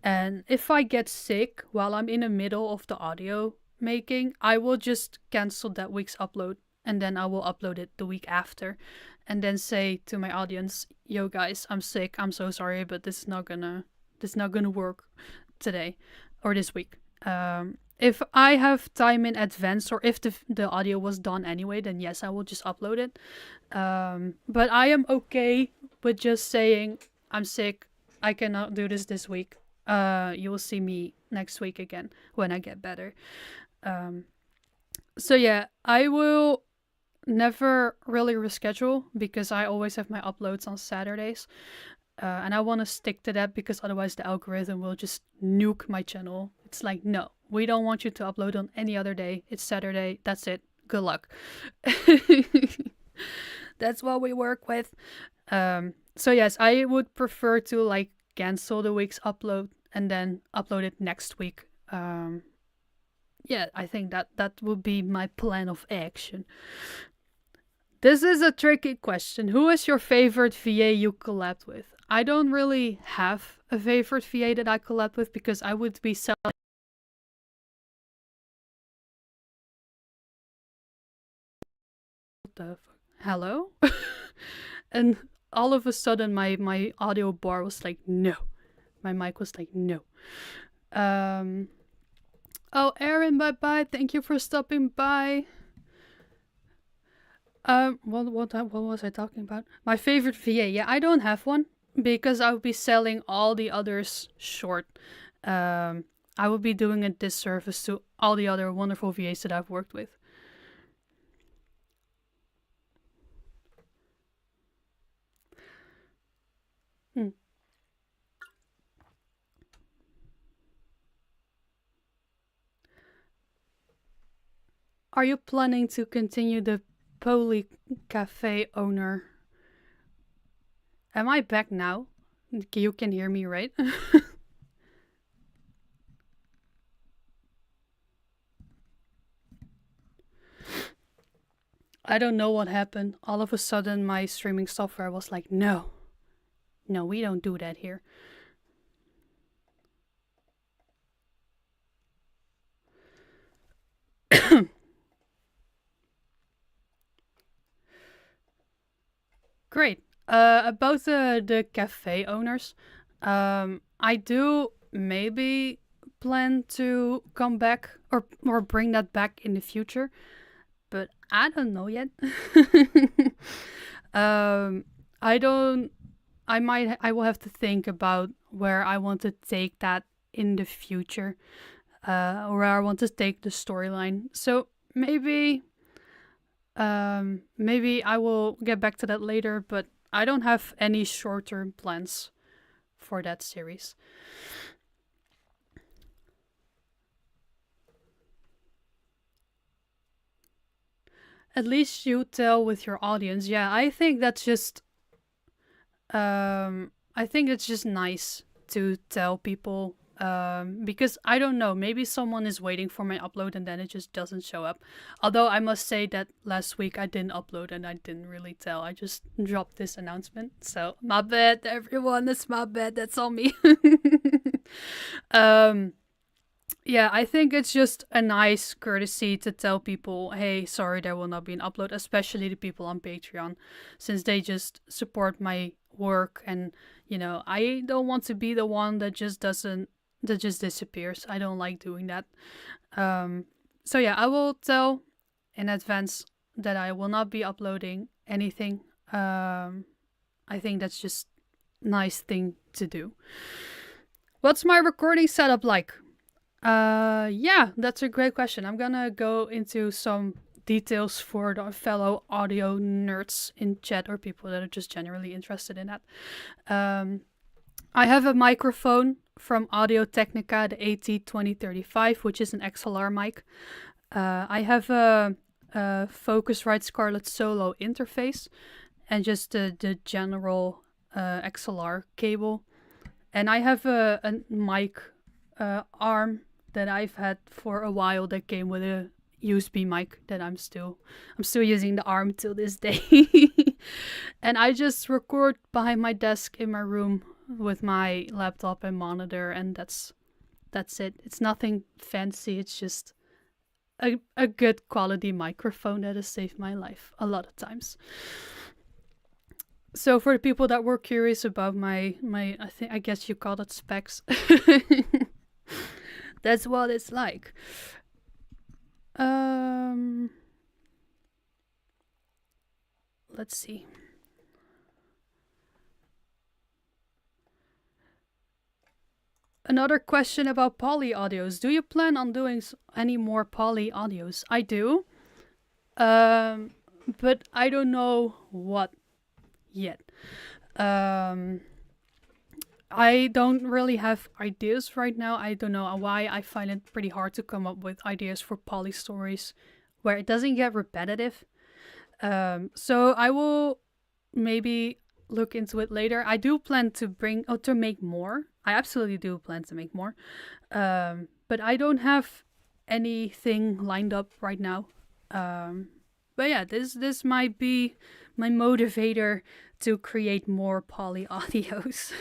And if I get sick while I'm in the middle of the audio making, I will just cancel that week's upload, and then I will upload it the week after, and then say to my audience, yo guys, I'm sick, I'm so sorry, but this is not gonna work today or this week. If I have time in advance, or if the audio was done anyway, then yes, I will just upload it. But I am okay with just saying, I'm sick, I cannot do this week. You will see me next week again when I get better. So yeah, I will never really reschedule, because I always have my uploads on Saturdays. And I want to stick to that, because otherwise the algorithm will just nuke my channel. It's like, no, we don't want you to upload on any other day. It's Saturday. That's it. Good luck. That's what we work with. So yes, I would prefer to like cancel the week's upload and then upload it next week. Yeah, I think that would be my plan of action. This is a tricky question. Who is your favorite VA you collabed with? I don't really have a favorite VA that I collab with, because I would be selling. What the fuck? Hello? And all of a sudden my audio bar was like, no. My mic was like, no. Oh, Aaron, bye-bye. Thank you for stopping by. What was I talking about? My favorite VA. Yeah, I don't have one. because I would be selling all the others short. Um, I would be doing a disservice to all the other wonderful VAs that I've worked with. Hmm. Are you planning to continue the Poly Cafe owner? Am I back now? You can hear me, right? I don't know what happened. All of a sudden, my streaming software was like, no, no, we don't do that here. Great. About the cafe owners, I do maybe plan to come back or bring that back in the future, but I don't know yet. um, I don't. I will have to think about where I want to take that in the future, or where I want to take the storyline. So maybe I will get back to that later, but I don't have any short-term plans for that series. At least you tell with your audience. Yeah, I think it's just nice to tell people, because I don't know, maybe someone is waiting for my upload and then it just doesn't show up. Although I must say that last week I didn't upload and I didn't really tell. I just dropped this announcement. So my bad, everyone. It's my bad. That's on me. um, yeah, I think it's just a nice courtesy to tell people, hey, sorry, there will not be an upload, especially the people on Patreon, since they just support my work. And, I don't want to be the one that just disappears. I don't like doing that. So yeah, I will tell in advance that I will not be uploading anything. I think that's just nice thing to do. What's my recording setup like? Yeah, that's a great question. I'm gonna go into some details for the fellow audio nerds in chat or people that are just generally interested in that. I have a microphone from Audio Technica, the AT2035, which is an XLR mic. I have a Focusrite Scarlett Solo interface and just the general XLR cable. And I have a mic arm that I've had for a while that came with a USB mic that I'm still using the arm till this day. And I just record behind my desk in my room with my laptop and monitor, and that's it. It's nothing fancy. It's just a good quality microphone that has saved my life a lot of times. So for the people that were curious about my I guess you call it specs. That's what it's like. Let's see. Another question about poly audios. Do you plan on doing any more poly audios? I do. But I don't know what yet. I don't really have ideas right now. I don't know why. I find it pretty hard to come up with ideas for poly stories where it doesn't get repetitive. So I will maybe look into it later. I do plan to make more. I absolutely do plan to make more. But I don't have anything lined up right now. But yeah, this might be my motivator to create more poly audios.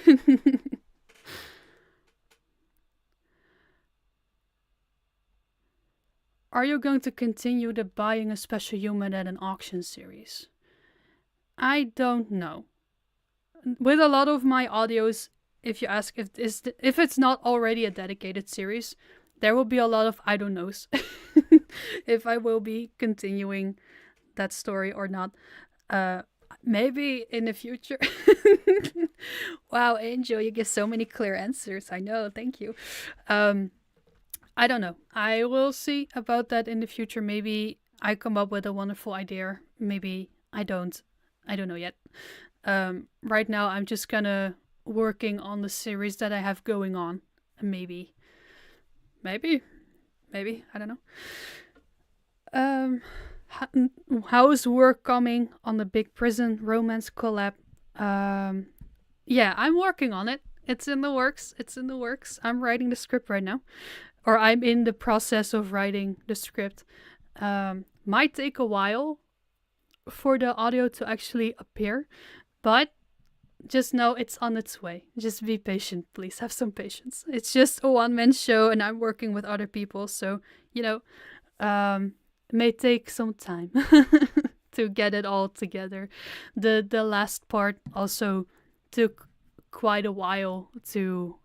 Are you going to continue the buying a special human at an auction series? I don't know. With a lot of my audios, if you ask if it's not already a dedicated series, there will be a lot of I don't knows if I will be continuing that story or not. Maybe in the future. Wow, Angel, you give so many clear answers. I know. Thank you. Um, I don't know. I will see about that in the future. Maybe I come up with a wonderful idea. Maybe I don't. I don't know yet. Right now, I'm just gonna working on the series that I have going on. Maybe, maybe, maybe. I don't know. Um, how is work coming on the Big Prison Romance collab? Um, yeah, I'm working on it. It's in the works. It's in the works. I'm writing the script right now, or I'm in the process of writing the script. Might take a while for the audio to actually appear, but just know it's on its way. Just be patient, please. Have some patience. It's just a one man show, and I'm working with other people, so you know, it may take some time to get it all together. The last part also took quite a while to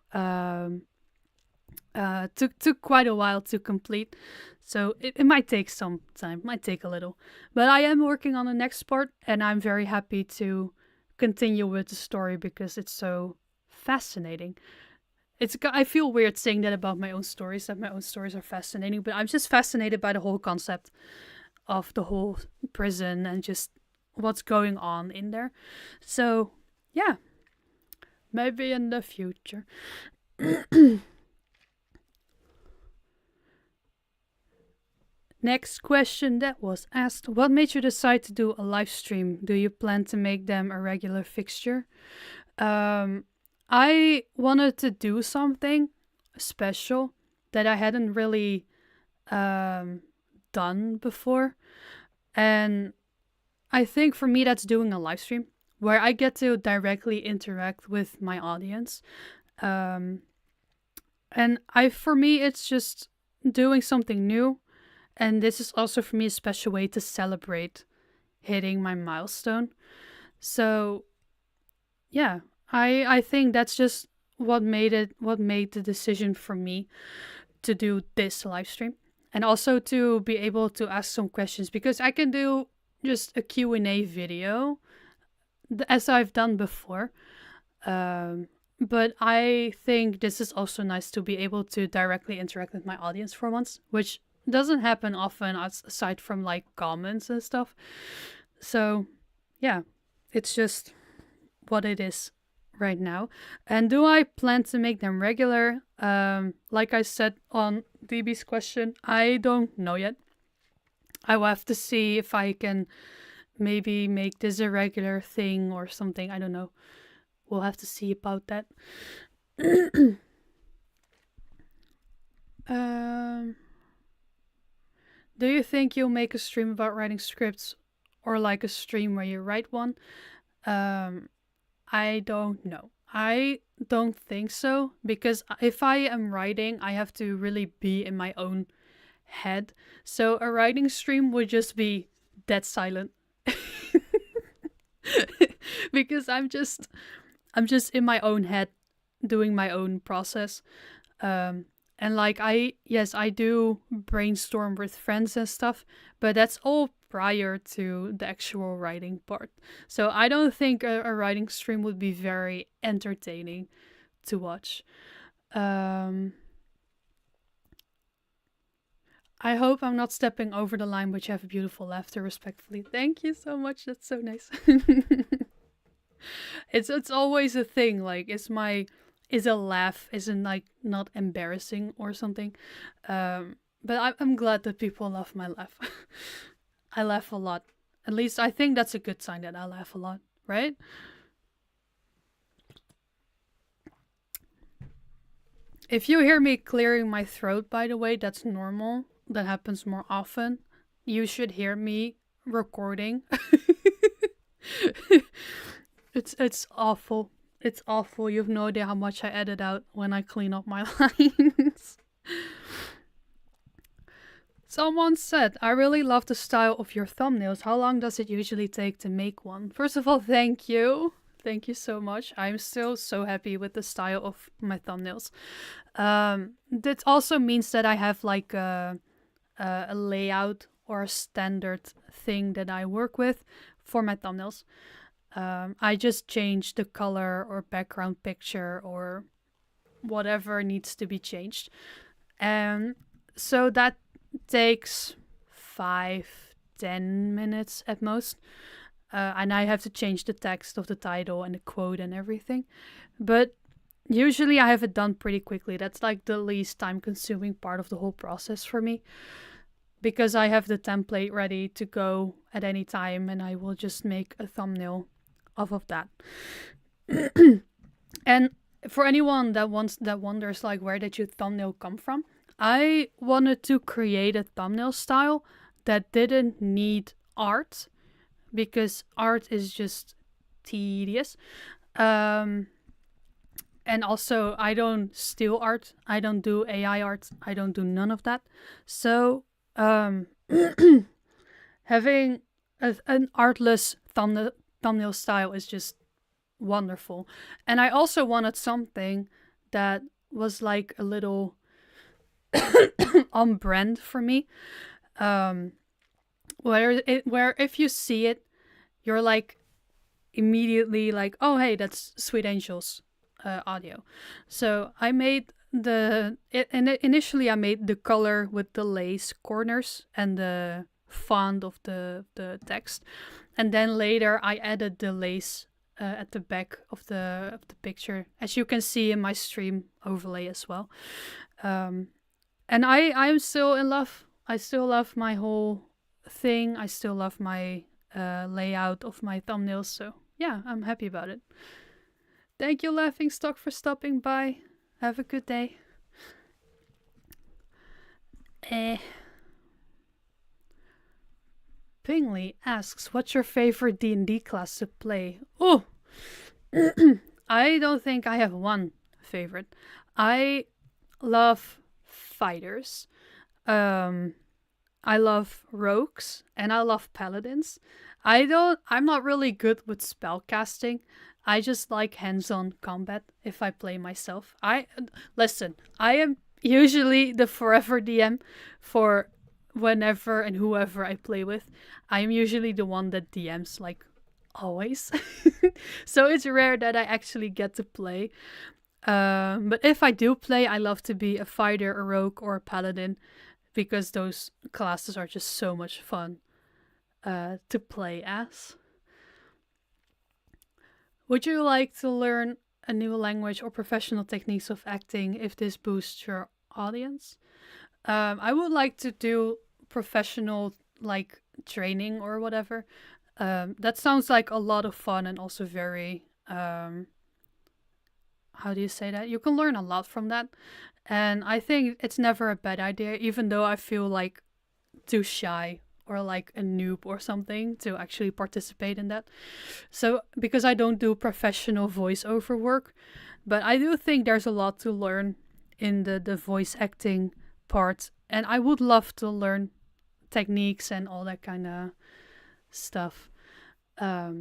took quite a while to complete, so it might take some time, might take a little, but I am working on the next part, and I'm very happy to continue with the story because it's so fascinating. I feel weird saying that about my own stories, that my own stories are fascinating, but I'm just fascinated by the whole concept of the whole prison and just what's going on in there. So yeah, maybe in the future. Next question that was asked: what made you decide to do a live stream? Do you plan to make them a regular fixture? I wanted to do something special that I hadn't really done before. And I think for me, that's doing a live stream where I get to directly interact with my audience. Um, and for me, it's just doing something new. And this is also for me a special way to celebrate hitting my milestone. So yeah, I think that's just what made the decision for me to do this live stream, and also to be able to ask some questions, because I can do just a Q&A video as I've done before. But I think this is also nice to be able to directly interact with my audience for once, which doesn't happen often aside from like comments and stuff. So yeah, it's just what it is right now. And do I plan to make them regular? Like I said on DB's question, I don't know yet. I will have to see if I can maybe make this a regular thing or something. I don't know. We'll have to see about that. Do you think you'll make a stream about writing scripts, or like a stream where you write one? I don't know. I don't think so, because if I am writing, I have to really be in my own head. So a writing stream would just be dead silent. Because I'm just in my own head doing my own process. And like I do brainstorm with friends and stuff, but that's all prior to the actual writing part. So I don't think a writing stream would be very entertaining to watch. I hope I'm not stepping over the line, but you have a beautiful laughter, respectfully. Thank you so much. That's so nice. It's always a thing. Like, is a laugh isn't like not embarrassing or something. But I'm glad that people love my laugh. I laugh a lot. At least I think that's a good sign that I laugh a lot, right? If you hear me clearing my throat, by the way, that's normal. That happens more often. You should hear me recording. It's awful. It's awful. You have no idea how much I edit out when I clean up my lines. Someone said, I really love the style of your thumbnails. How long does it usually take to make one? First of all, thank you. Thank you so much. I'm still so happy with the style of my thumbnails. That also means that I have like a layout or a standard thing that I work with for my thumbnails. I just change the color or background picture or whatever needs to be changed. And so that takes 5-10 minutes at most. And I have to change the text of the title and the quote and everything. But usually I have it done pretty quickly. That's like the least time consuming part of the whole process for me. Because I have the template ready to go at any time and I will just make a thumbnail off of that. And for anyone that wonders like where did your thumbnail come from? I wanted to create a thumbnail style that didn't need art because art is just tedious. And also I don't steal art. I don't do AI art. I don't do none of that. So having an artless thumbnail style is just wonderful. And I also wanted something that was like a little on brand for me. Where if you see it, you're like immediately like, oh hey, that's Sweet Angel's audio. So I made initially I made the color with the lace corners and the font of the text, and then later I added the lace at the back of the picture, as you can see in my stream overlay as well. And I'm still in love. I still love my whole thing. I still love my layout of my thumbnails. So yeah, I'm happy about it. Thank you, Laughing Stock, for stopping by. Have a good day. Pingley asks, what's your favorite D&D class to play? Oh, I don't think I have one favorite. I love fighters. I love rogues and I love paladins. I'm not really good with spellcasting. I just like hands-on combat if I play myself. I am usually the forever DM for whenever and whoever I play with. I'm usually the one that DMs, like, always. So it's rare that I actually get to play. But if I do play, I love to be a fighter, a rogue, or a paladin, because those classes are just so much fun to play as. Would you like to learn a new language or professional techniques of acting if this boosts your audience? I would like to do professional like training or whatever. That sounds like a lot of fun and also very how do you say that? You can learn a lot from that. And I think it's never a bad idea, even though I feel like too shy or like a noob or something to actually participate in that. So because I don't do professional voiceover work, but I do think there's a lot to learn in the voice acting part, and I would love to learn techniques and all that kind of stuff. Yeah,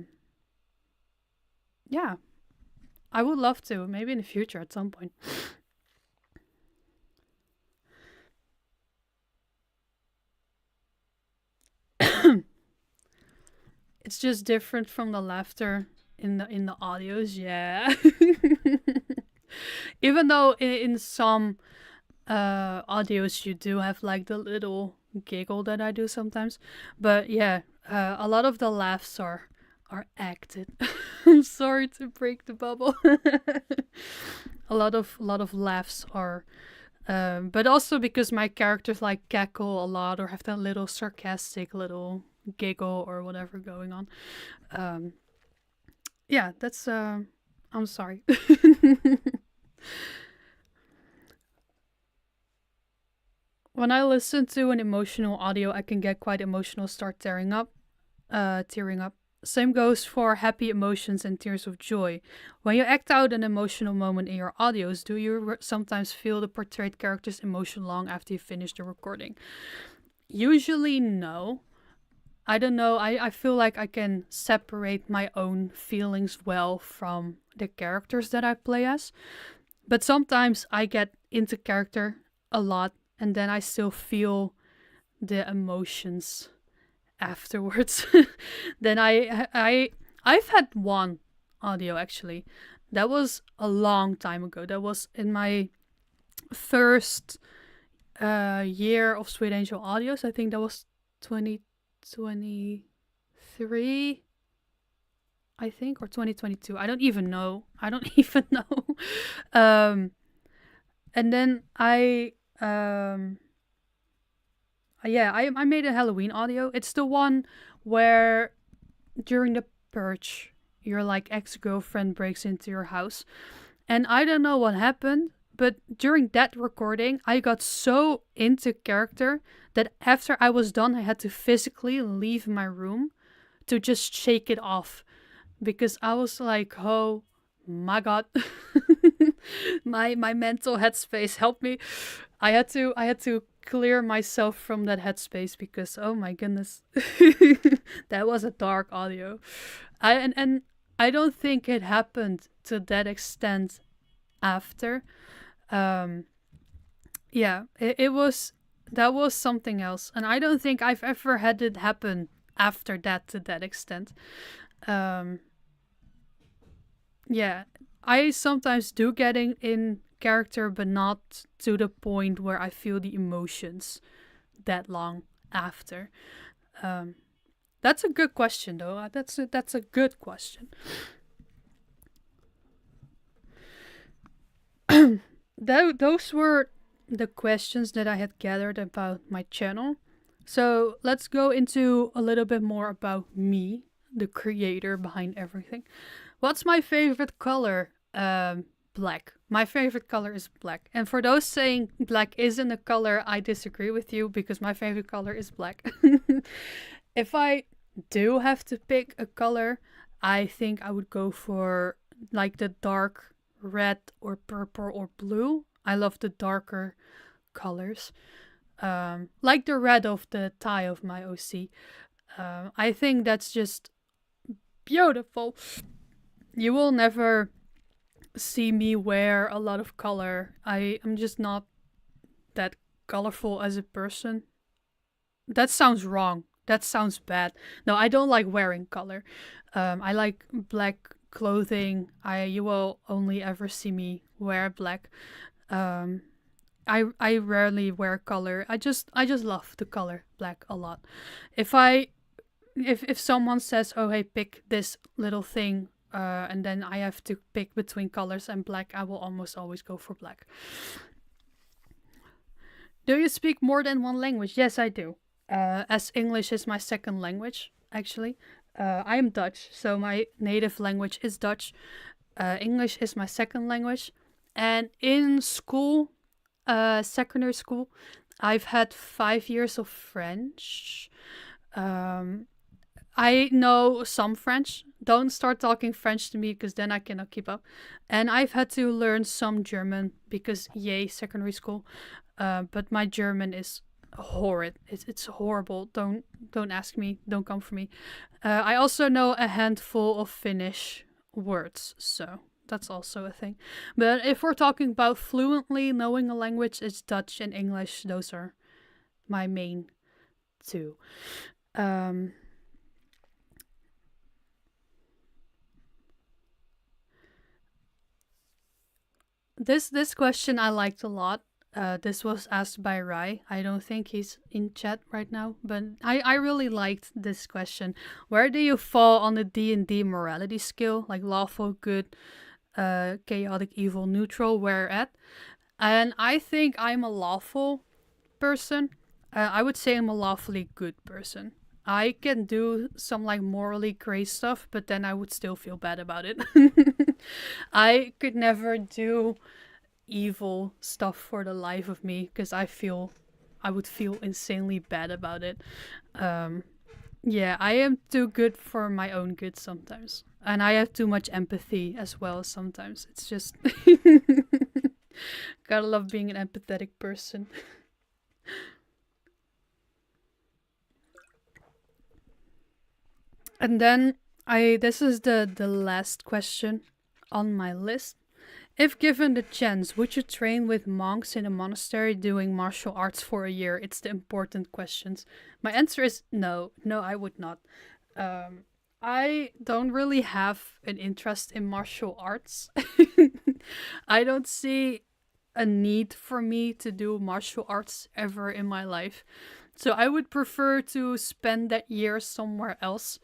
I would love to, maybe in the future at some point. It's just different from the laughter in the audios, yeah. Even though in some audios you do have like the little giggle that I do sometimes, but yeah, a lot of the laughs are acted. I'm sorry to break the bubble. a lot of laughs are, but also because my characters like cackle a lot or have that little sarcastic little giggle or whatever going on. Yeah, that's I'm sorry. When I listen to an emotional audio, I can get quite emotional, start tearing up. Same goes for happy emotions and tears of joy. When you act out an emotional moment in your audios, do you sometimes feel the portrayed character's emotion long after you finish the recording? Usually no. I don't know, I feel like I can separate my own feelings well from the characters that I play as. But sometimes I get into character a lot and then I still feel the emotions afterwards. Then I've had one audio actually. That was a long time ago. That was in my first year of Sweet Angel Audios. I think that was 2023, I think, or 2022. I don't even know. I don't even know. Um, and then I made a Halloween audio. It's the one where during the purge, your like ex-girlfriend breaks into your house. And I don't know what happened, but during that recording, I got so into character that after I was done, I had to physically leave my room to just shake it off because I was like, oh my god. My mental headspace helped me. I had to clear myself from that headspace because oh my goodness. That was a dark audio. And I don't think it happened to that extent after. Um yeah, it was that was something else. And I don't think I've ever had it happen after that to that extent. Um yeah, I sometimes do get in character, but not to the point where I feel the emotions that long after. Um, that's a good question, though. That's a good question. Those were the questions that I had gathered about my channel. So let's go into a little bit more about me, the creator behind everything. What's my favorite color? Black. My favorite color is black. And for those saying black isn't a color, I disagree with you because my favorite color is black. If I do have to pick a color, I think I would go for like the dark red or purple or blue. I love the darker colors. Like the red of the tie of my OC. I think that's just beautiful. You will never see me wear a lot of color. I am just not that colorful as a person. That sounds wrong. That sounds bad. No, I don't like wearing color. I like black clothing. You will only ever see me wear black. Um, I rarely wear color. I just love the color black a lot. If someone says, "Oh, hey, pick this little thing," and then I have to pick between colors and black, I will almost always go for black. Do you speak more than one language? Yes, I do. As English is my second language, actually. I am Dutch, so my native language is Dutch. English is my second language. And in school, secondary school, I've had 5 years of French. Um, I know some French. Don't start talking French to me because then I cannot keep up. And I've had to learn some German because yay, secondary school. But my German is horrid. It's horrible. Don't ask me. Don't come for me. I also know a handful of Finnish words, so that's also a thing. But if we're talking about fluently knowing a language, it's Dutch and English. Those are my main two. Um, this question I liked a lot. This was asked by Rai. I don't think he's in chat right now, but I really liked this question. Where do you fall on the D&D morality scale? Like lawful, good, chaotic, evil, neutral, where at? And I think I'm a lawful person. I would say I'm a lawfully good person. I can do some like morally gray stuff, but then I would still feel bad about it. I could never do evil stuff for the life of me because I would feel insanely bad about it. Yeah, I am too good for my own good sometimes. And I have too much empathy as well sometimes. It's just gotta love being an empathetic person. And then this is the last question on my list. If given the chance, would you train with monks in a monastery doing martial arts for a year? It's the important questions. My answer is no. No, I would not. Um, I don't really have an interest in martial arts. I don't see a need for me to do martial arts ever in my life. So I would prefer to spend that year somewhere else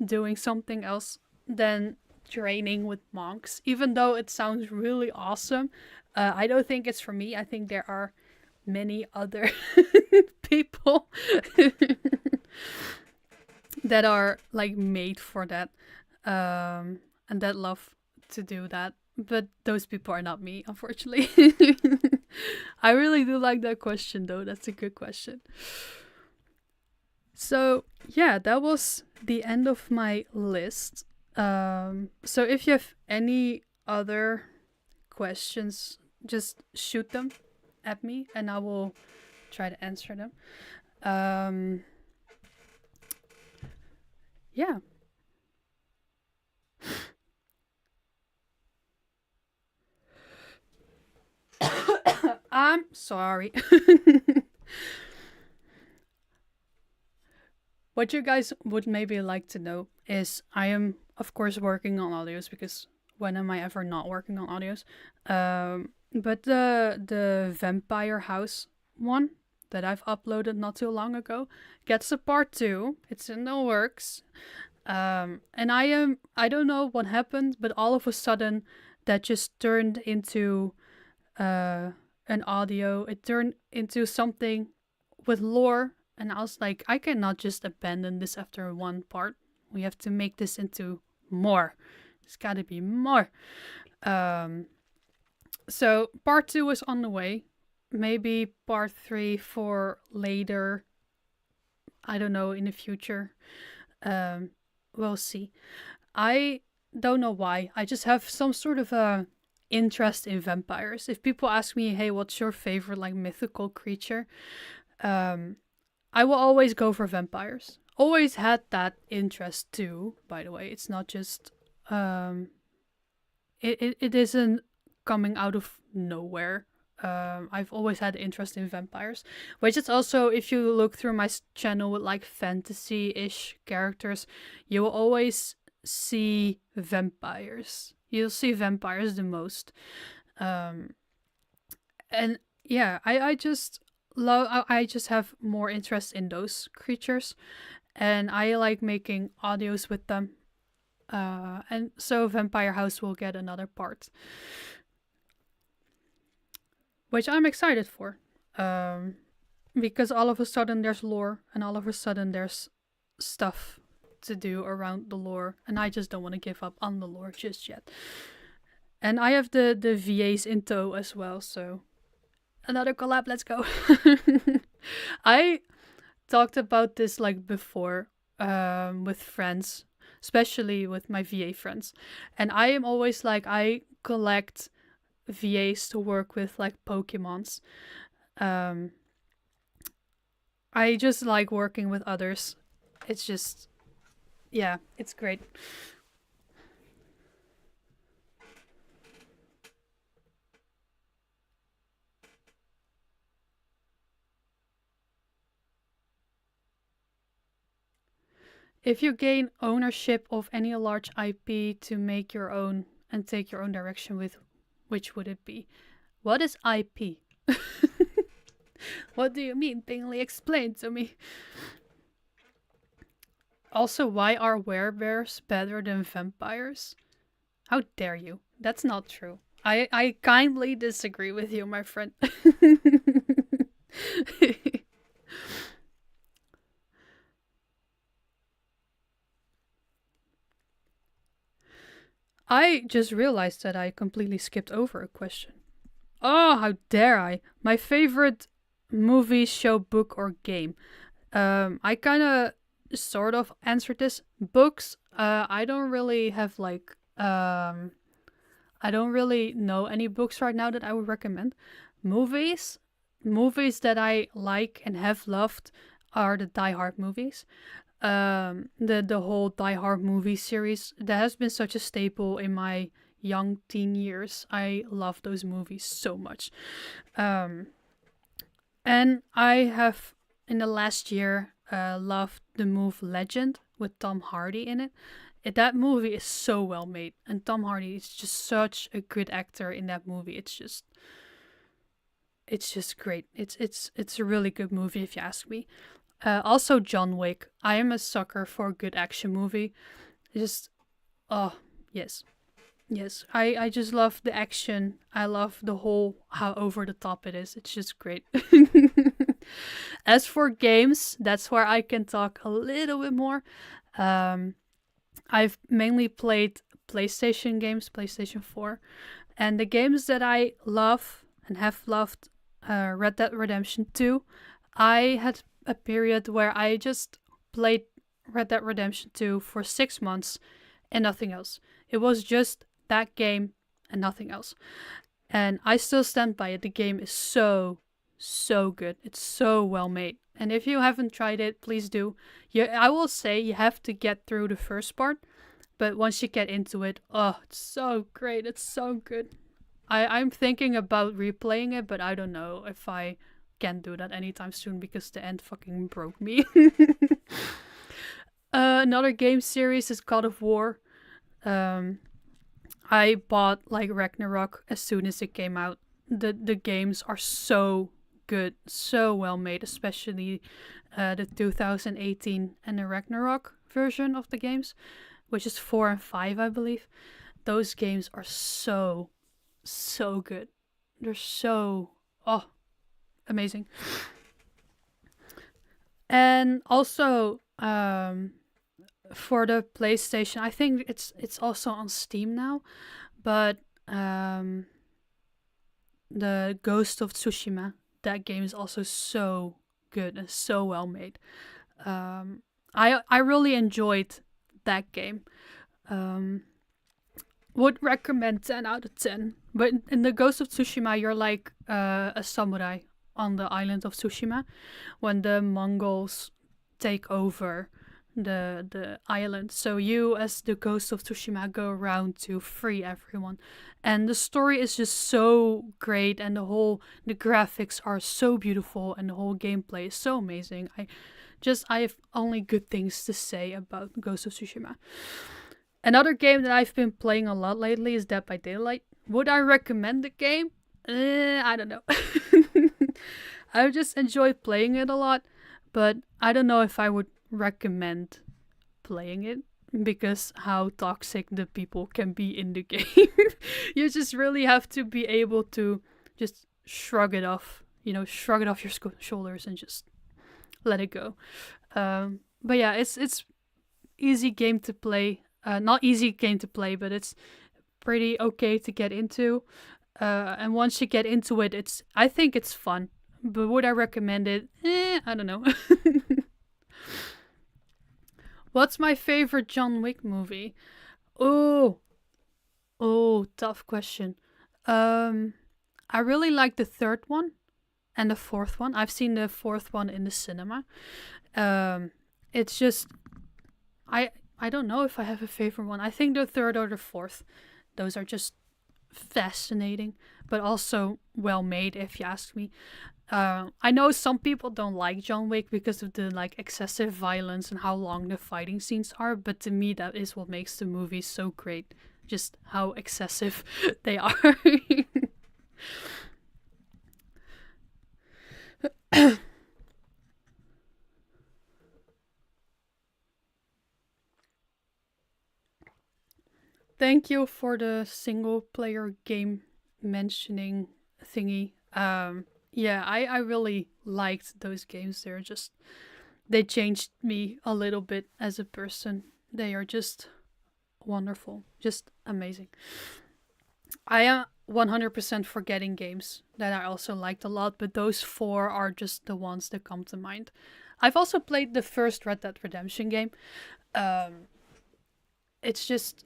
doing something else than training with monks, even though it sounds really awesome. I don't think it's for me. I think there are many other people that are like made for that, and that love to do that. But those people are not me, unfortunately. I really do like that question, though. That's a good question. So, yeah, that was the end of my list. So, if you have any other questions, just shoot them at me and I will try to answer them. Um, yeah. I'm sorry. What you guys would maybe like to know is I am, of course, working on audios because when am I ever not working on audios? But the Vampire House one that I've uploaded not too long ago gets a part two. It's in the works. And I don't know what happened, but all of a sudden that just turned into an audio. It turned into something with lore, and I was like, I cannot just abandon this after one part. We have to make this into more. It's got to be more. So part two is on the way. Maybe part three for later. I don't know, in the future. We'll see. I don't know why. I just have some sort of a interest in vampires. If people ask me, hey, what's your favorite like mythical creature? I will always go for vampires. Always had that interest too, by the way. It's not just it isn't coming out of nowhere. I've always had interest in vampires, which is also, if you look through my channel with like fantasy-ish characters, you will always see vampires. You'll see vampires the most. And yeah, I just love, I just have more interest in those creatures, and I like making audios with them. And so Vampire House will get another part, which I'm excited for. Because all of a sudden there's lore, and all of a sudden there's stuff to do around the lore, and I just don't want to give up on the lore just yet. And I have the VAs in tow as well, so another collab, let's go. I talked about this like before with friends, especially with my VA friends, and I am always like, I collect VAs to work with like Pokemons. I just like working with others. It's just, yeah, it's great. If you gain ownership of any large IP to make your own and take your own direction with, which would it be? What is IP? What do you mean, Bingley? Explain to me. Also, why are werebears better than vampires? How dare you? That's not true. I kindly disagree with you, my friend. I just realized that I completely skipped over a question. Oh, how dare I? My favorite movie, show, book, or game. I kind of sort of answered this. Books, I don't really have like, I don't really know any books right now that I would recommend. Movies, movies that I like and have loved are the Die Hard movies. The whole Die Hard movie series that has been such a staple in my young teen years. I love those movies so much. Um, and I have, in the last year, loved the movie Legend with Tom Hardy in it. That movie is so well made, and Tom Hardy is just such a good actor in that movie. It's just great. It's a really good movie if you ask me. Also, John Wick. I am a sucker for a good action movie. Just oh yes, yes. I just love the action. I love the whole how over the top it is. It's just great. As for games, that's where I can talk a little bit more. Um, I've mainly played PlayStation games, PlayStation 4, and the games that I love and have loved, Red Dead Redemption 2. I had a period where I just played Red Dead Redemption 2 for 6 months and nothing else. It was just that game and nothing else. And I still stand by it. The game is so, so good. It's so well made. And if you haven't tried it, please do. I will say you have to get through the first part, but once you get into it, oh, it's so great. It's so good. I'm thinking about replaying it, but I don't know if I can do that anytime soon because the end fucking broke me. Another game series is God of War. I bought like Ragnarok as soon as it came out. The games are so good, so well made, especially the 2018 and the Ragnarok version of the games, which is 4 and 5, I believe. Those games are so, so good. They're so, amazing. And also, for the PlayStation, I think it's also on Steam now, but the Ghost of Tsushima, that game is also so good and so well made. I really enjoyed that game. Would recommend 10 out of 10. But in the Ghost of Tsushima, you're like a samurai on the island of Tsushima when the Mongols take over the island. So you, as the Ghost of Tsushima, go around to free everyone. And the story is just so great, and the graphics are so beautiful, and the whole gameplay is so amazing. I have only good things to say about Ghost of Tsushima. Another game that I've been playing a lot lately is Dead by Daylight. Would I recommend the game? I don't know. I just enjoyed playing it a lot, but I don't know if I would recommend playing it because how toxic the people can be in the game. You just really have to be able to just shrug it off, shrug it off your shoulders and just let it go. But yeah, it's easy game to play. Not easy game to play, but it's pretty okay to get into. And once you get into it, I think it's fun. But would I recommend it? I don't know. What's my favorite John Wick movie? Oh, tough question. I really like the third one and the fourth one. I've seen the fourth one in the cinema. It's just I don't know if I have a favorite one. I think the third or the fourth. Those are just fascinating, but also well made, if you ask me. I know some people don't like John Wick because of the excessive violence and how long the fighting scenes are, but to me that is what makes the movie so great. Just how excessive they are. Thank you for the single player game mentioning thingy. Yeah, I really liked those games. They changed me a little bit as a person. They are just wonderful, just amazing. I am 100% forgetting games that I also liked a lot, but those four are just the ones that come to mind. I've also played the first Red Dead Redemption game. It's just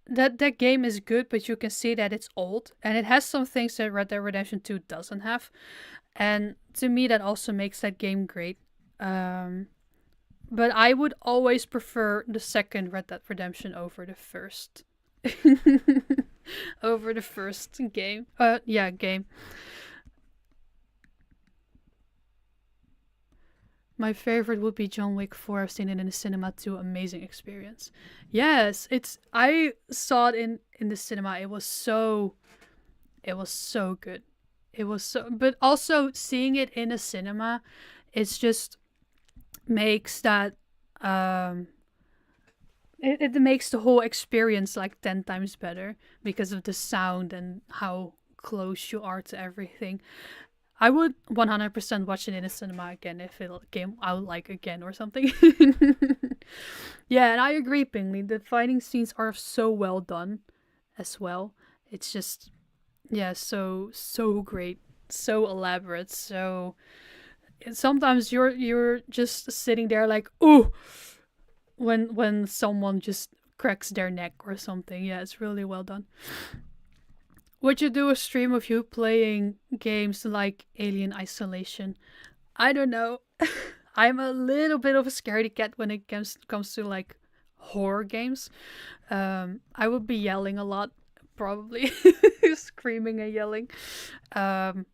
that game is good, but you can see that it's old, and it has some things that Red Dead Redemption 2 doesn't have. And to me, that also makes that game great. But I would always prefer the second Red Dead Redemption over the first. over the first game. Yeah, game. My favorite would be John Wick 4. I've seen it in the cinema too. Amazing experience. Yes, it's. I saw it in the cinema. It was so good. It was so, but also seeing it in a cinema, it's just makes that um it makes the whole experience like 10 times better because of the sound and how close you are to everything. I would 100% watch it in a cinema again if it came out like again or something. Yeah, and I agree, Pingley. The fighting scenes are so well done as well. It's just, yeah, so great, so elaborate. So sometimes you're just sitting there like, ooh, when someone just cracks their neck or something. Yeah, it's really well done. Would you do a stream of you playing games like Alien Isolation? I don't know. I'm a little bit of a scaredy cat when it comes to like horror games. I would be yelling a lot, probably screaming and yelling, um,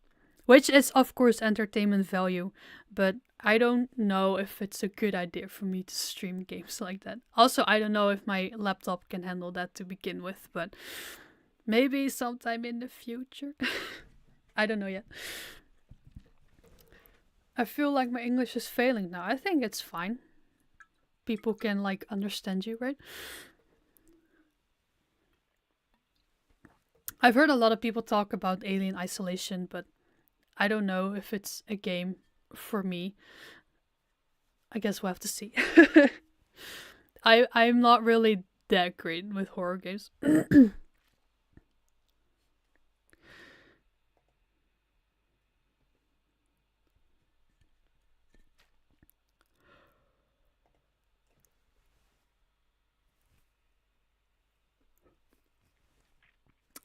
which is of course entertainment value, but I don't know if it's a good idea for me to stream games like that. Also, I don't know if my laptop can handle that to begin with, but maybe sometime in the future. I don't know yet. I feel like my English is failing now. I think it's fine. People can like understand you, right? I've heard a lot of people talk about Alien Isolation, but I don't know if it's a game for me. I guess we'll have to see. I'm not really that great with horror games.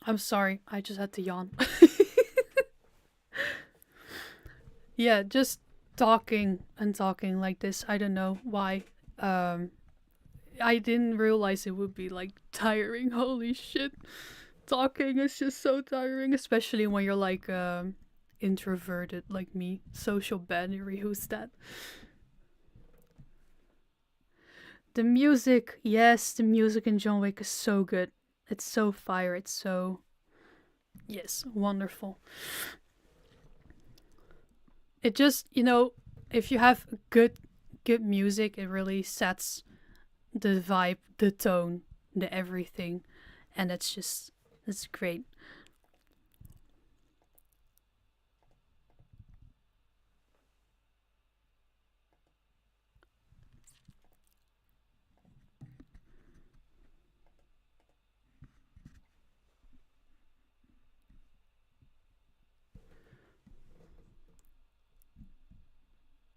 I'm sorry, I just had to yawn. Yeah, just talking and talking like this. I don't know why. Um, I didn't realize it would be like tiring. Holy shit. Talking is just so tiring, especially when you're like introverted like me. Social battery, who's that? The music, yes, the music in John Wick is so good. It's so fire. It's so, yes, wonderful. It just, if you have good music, it really sets the vibe, the tone, the everything, and it's great.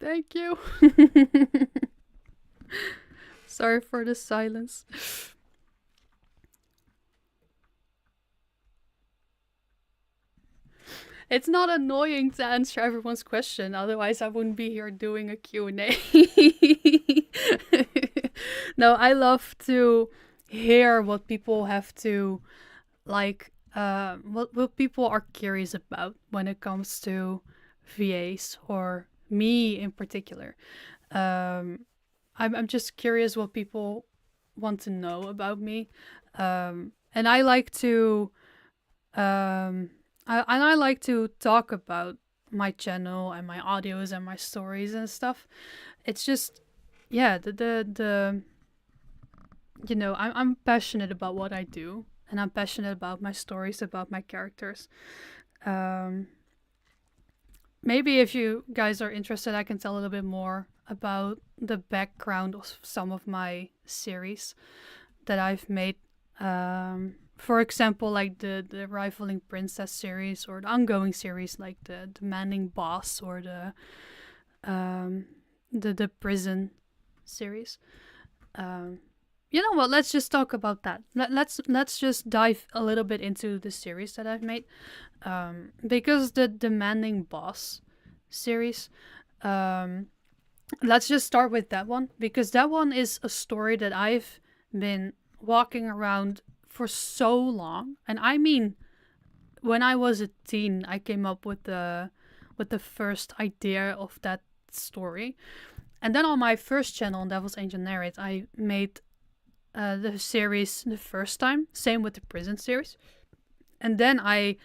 Thank you. Sorry for the silence. It's not annoying to answer everyone's question, otherwise I wouldn't be here doing a Q&A. No, I love to hear what people have to like what people are curious about when it comes to VAs or me in particular. Um I'm just curious what people want to know about me. And I like to I like to talk about my channel and my audios and my stories and stuff. It's just, yeah, the I'm passionate about what I do, and I'm passionate about my stories, about my characters. Um, Maybe if you guys are interested, I can tell a little bit more about the background of some of my series that I've made. For example, like the Rivaling Princess series, or the ongoing series like the Demanding Boss, or um, the Prison series. Um, you know what? Let's just talk about that. Let's just dive a little bit into the series that I've made, because the Demanding Boss series. Um, let's just start with that one, because that one is a story that I've been walking around for so long. And I mean, when I was a teen, I came up with the first idea of that story. And then on my first channel, Devil's Angel Narrate, I made the series the first time. Same with the prison series. And then I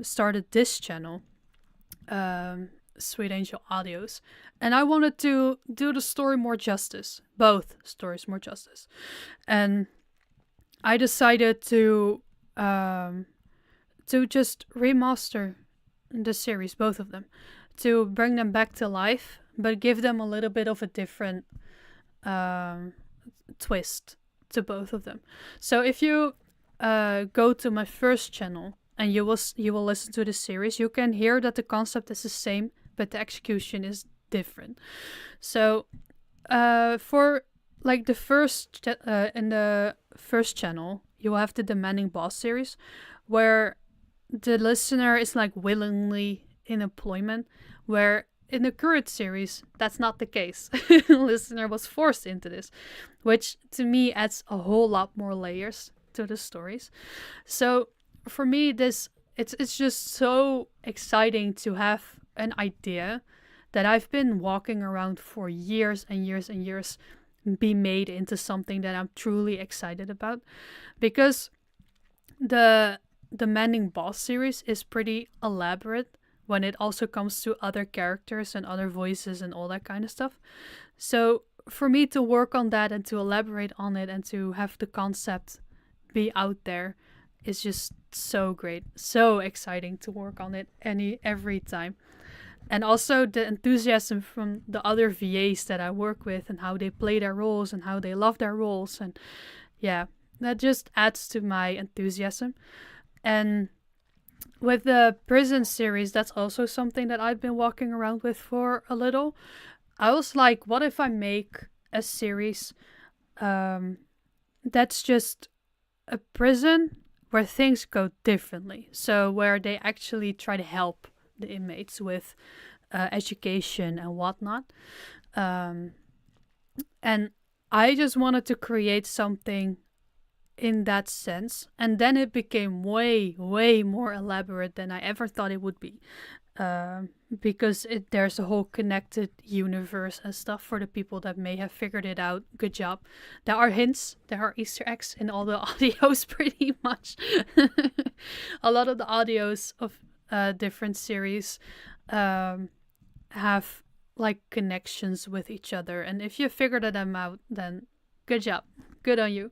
started this channel, Sweet Angel Audios. And I wanted to do the story more justice. Both stories more justice. And I decided to just remaster the series, both of them, to bring them back to life, but give them a little bit of a different twist to both of them. So if you go to my first channel and you will listen to the series, you can hear that the concept is the same, but the execution is different. So for like the first in the first channel, you will have the Demanding Boss series, where the listener is like willingly in employment, where in the current series that's not the case. The listener was forced into this, which to me adds a whole lot more layers to the stories. So for me, it's just so exciting to have an idea that I've been walking around for years and years and years be made into something that I'm truly excited about. Because the Demanding Boss series is pretty elaborate when it also comes to other characters and other voices and all that kind of stuff. So for me to work on that and to elaborate on it and to have the concept be out there is just so great. So exciting to work on it every time. And also the enthusiasm from the other VAs that I work with and how they play their roles and how they love their roles. And yeah, that just adds to my enthusiasm. And with the prison series, that's also something that I've been walking around with for a little. I was like, what if I make a series that's just a prison where things go differently? So where they actually try to help the inmates with education and whatnot. And I just wanted to create something in that sense, and then it became way more elaborate than I ever thought it would be, because there's a whole connected universe and stuff for the people that may have figured it out. Good job. There are hints, there are Easter eggs in all the audios pretty much. A lot of the audios of different series have like connections with each other, and if you figured them out, then good job, good on you.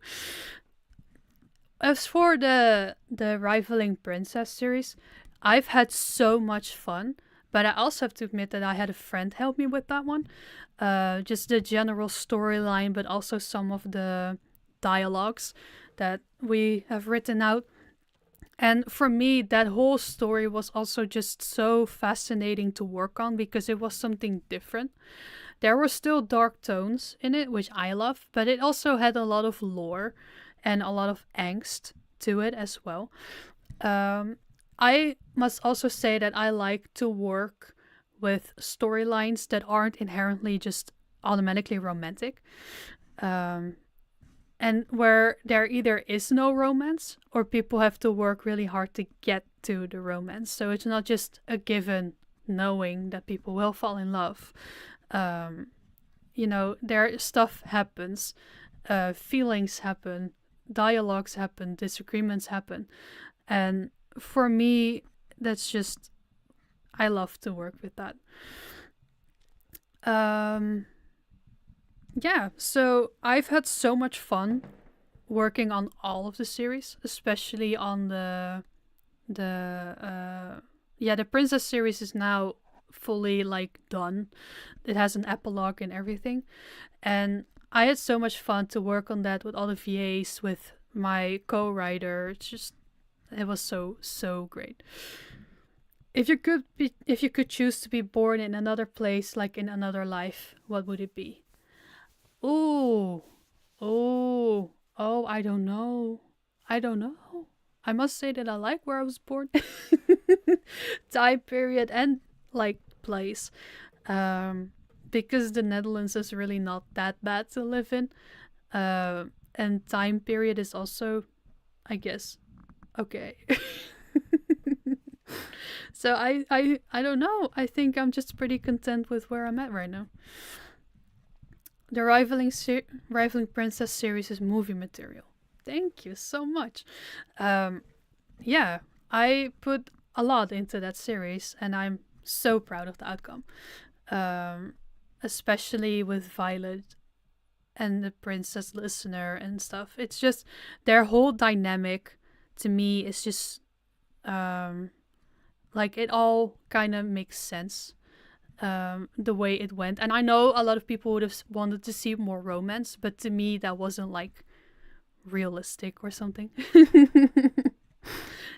As for the Rivaling Princess series, I've had so much fun, but I also have to admit that I had a friend help me with that one. Just the general storyline, but also some of the dialogues that we have written out. And for me, that whole story was also just so fascinating to work on because it was something different. There were still dark tones in it, which I love, but it also had a lot of lore and a lot of angst to it as well. I must also say that I like to work with storylines that aren't inherently just automatically romantic. And where there either is no romance or people have to work really hard to get to the romance. So it's not just a given knowing that people will fall in love. There stuff happens, feelings happen, dialogues happen, disagreements happen. And for me, that's just, I love to work with that. Yeah, so I've had so much fun working on all of the series, especially on the Princess series is now fully like done. It has an epilogue and everything. And I had so much fun to work on that with all the VAs, with my co-writer. It was so great. If you could choose to be born in another place, like in another life, what would it be? Oh, I don't know. I must say that I like where I was born. Time period and like place. Because the Netherlands is really not that bad to live in. And and time period is also, I guess, okay. So I don't know. I think I'm just pretty content with where I'm at right now. The Rivaling Princess series is movie material. Thank you so much. Um, yeah, I put a lot into that series, and I'm so proud of the outcome. Um, Especially with Violet and the princess listener and stuff. It's just their whole dynamic to me is just um, like it all kind of makes sense. The way it went, and I know a lot of people would have wanted to see more romance, but to me that wasn't like realistic or something.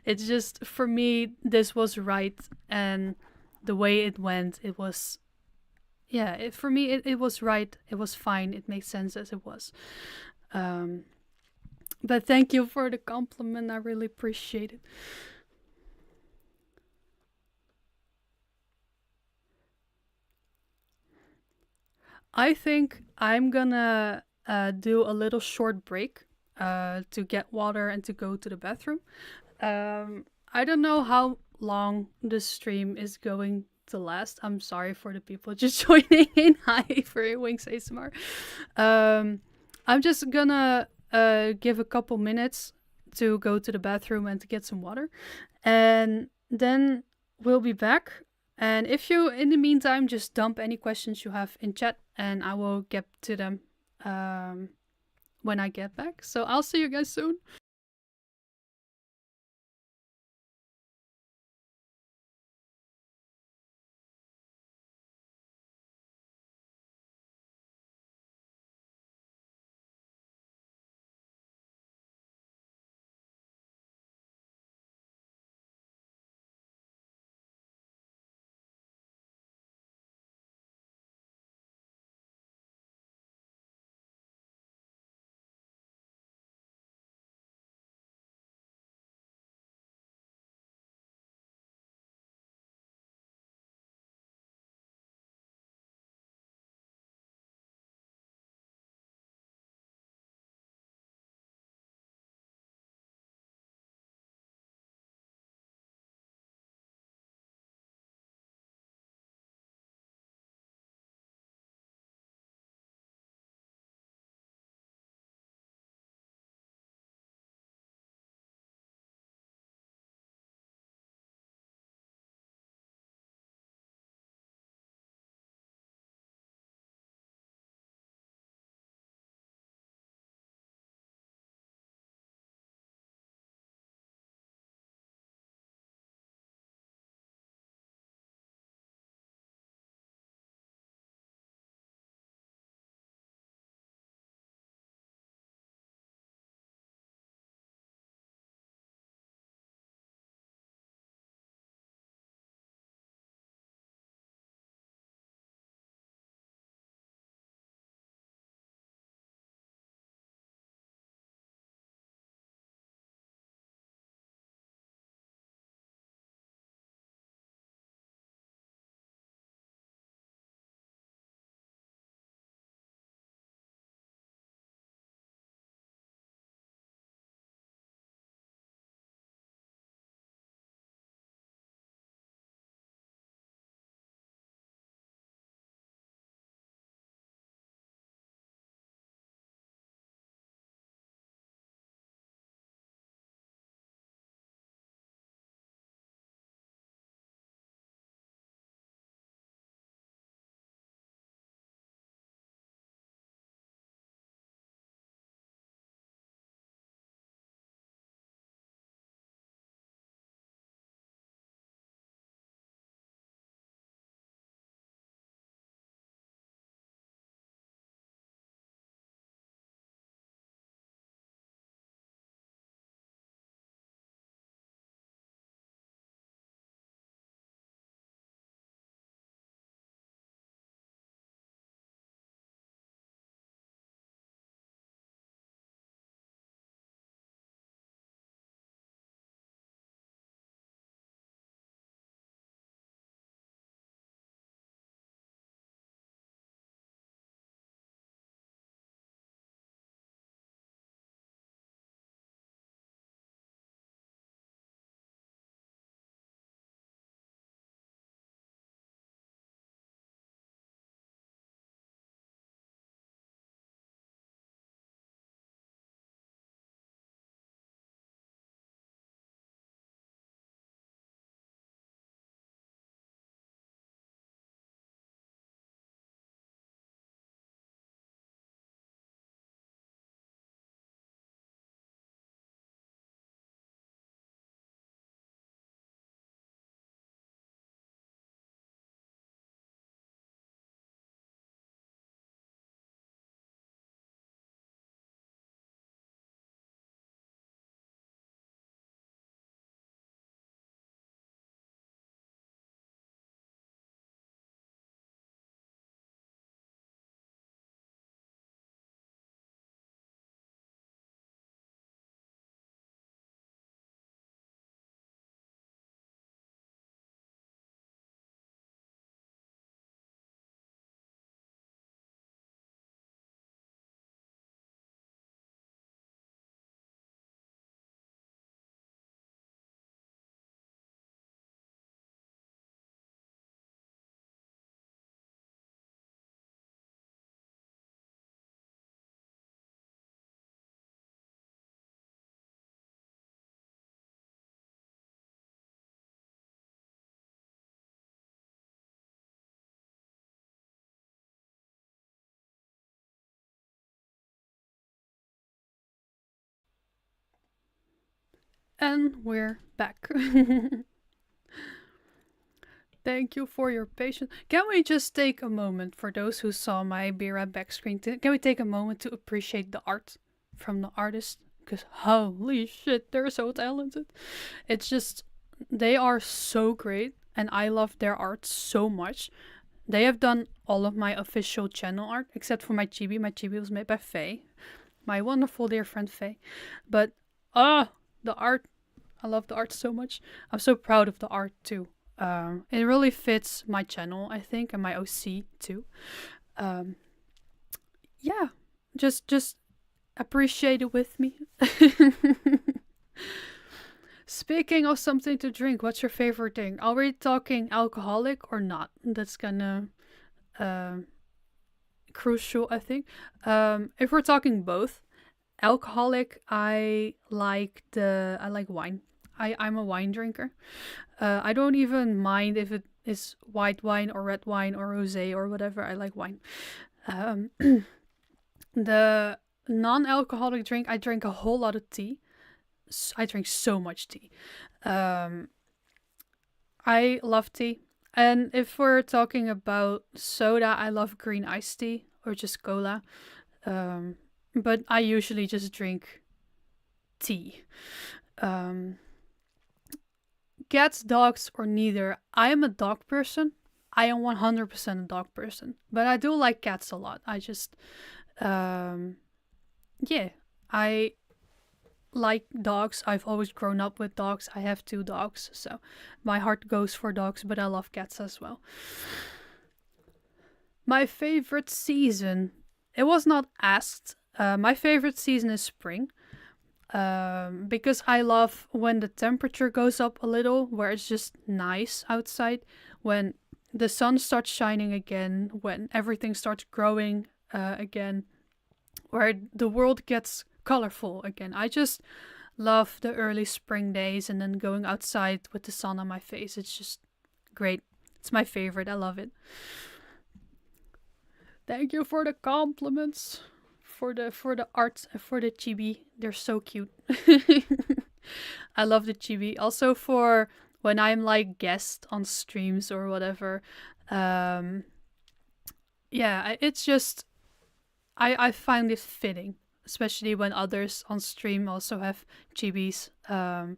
It's just for me this was right, and the way it went, it was, yeah, for me it was right, it was fine, it made sense as it was. um but thank you for the compliment, I really appreciate it. I think I'm gonna do a little short break to get water and to go to the bathroom. I don't know how long the stream is going to last. I'm sorry for the people just joining in. Hi for Wings ASMR. Um, I'm just gonna give a couple minutes to go to the bathroom and to get some water, and then we'll be back. And if you, in the meantime, just dump any questions you have in chat, and I will get to them um, when I get back. So I'll see you guys soon. And we're back. Thank you for your patience. Can we just take a moment, for those who saw my Be Right Back screen, can we take a moment to appreciate the art from the artist? Because holy shit, they're so talented. It's just, they are so great, and I love their art so much. They have done all of my official channel art, except for my chibi. My chibi was made by Faye, my wonderful dear friend Faye. But, the art, I love the art so much. I'm so proud of the art too. It really fits my channel, I think, and my OC too. Yeah, just appreciate it with me. Speaking of something to drink, what's your favorite thing? Are we talking alcoholic or not? That's kinda crucial, I think. If we're talking both, alcoholic, I like wine. I'm a wine drinker. I don't even mind if it is white wine or red wine or rosé or whatever. I like wine. Um, the non-alcoholic drink, I drink a whole lot of tea. I drink so much tea. I love tea. And if we're talking about soda, I love green iced tea or just cola. But I usually just drink tea. Cats, dogs, or neither. I am a dog person. I am 100% a dog person. But I do like cats a lot. I just, yeah, I like dogs. I've always grown up with dogs. I have 2 dogs, so my heart goes for dogs, but I love cats as well. My favorite season. It was not asked. My favorite season is spring. Because I love when the temperature goes up a little, where it's just nice outside, when the sun starts shining again, when everything starts growing again, where the world gets colorful again. I just love the early spring days and then going outside with the sun on my face. It's just great. It's my favorite. I love it. Thank you for the compliments. For the art, for the chibi. They're so cute. I love the chibi. Also for when I'm like guest on streams or whatever. Yeah, it's just I find it fitting, especially when others on stream also have chibis. And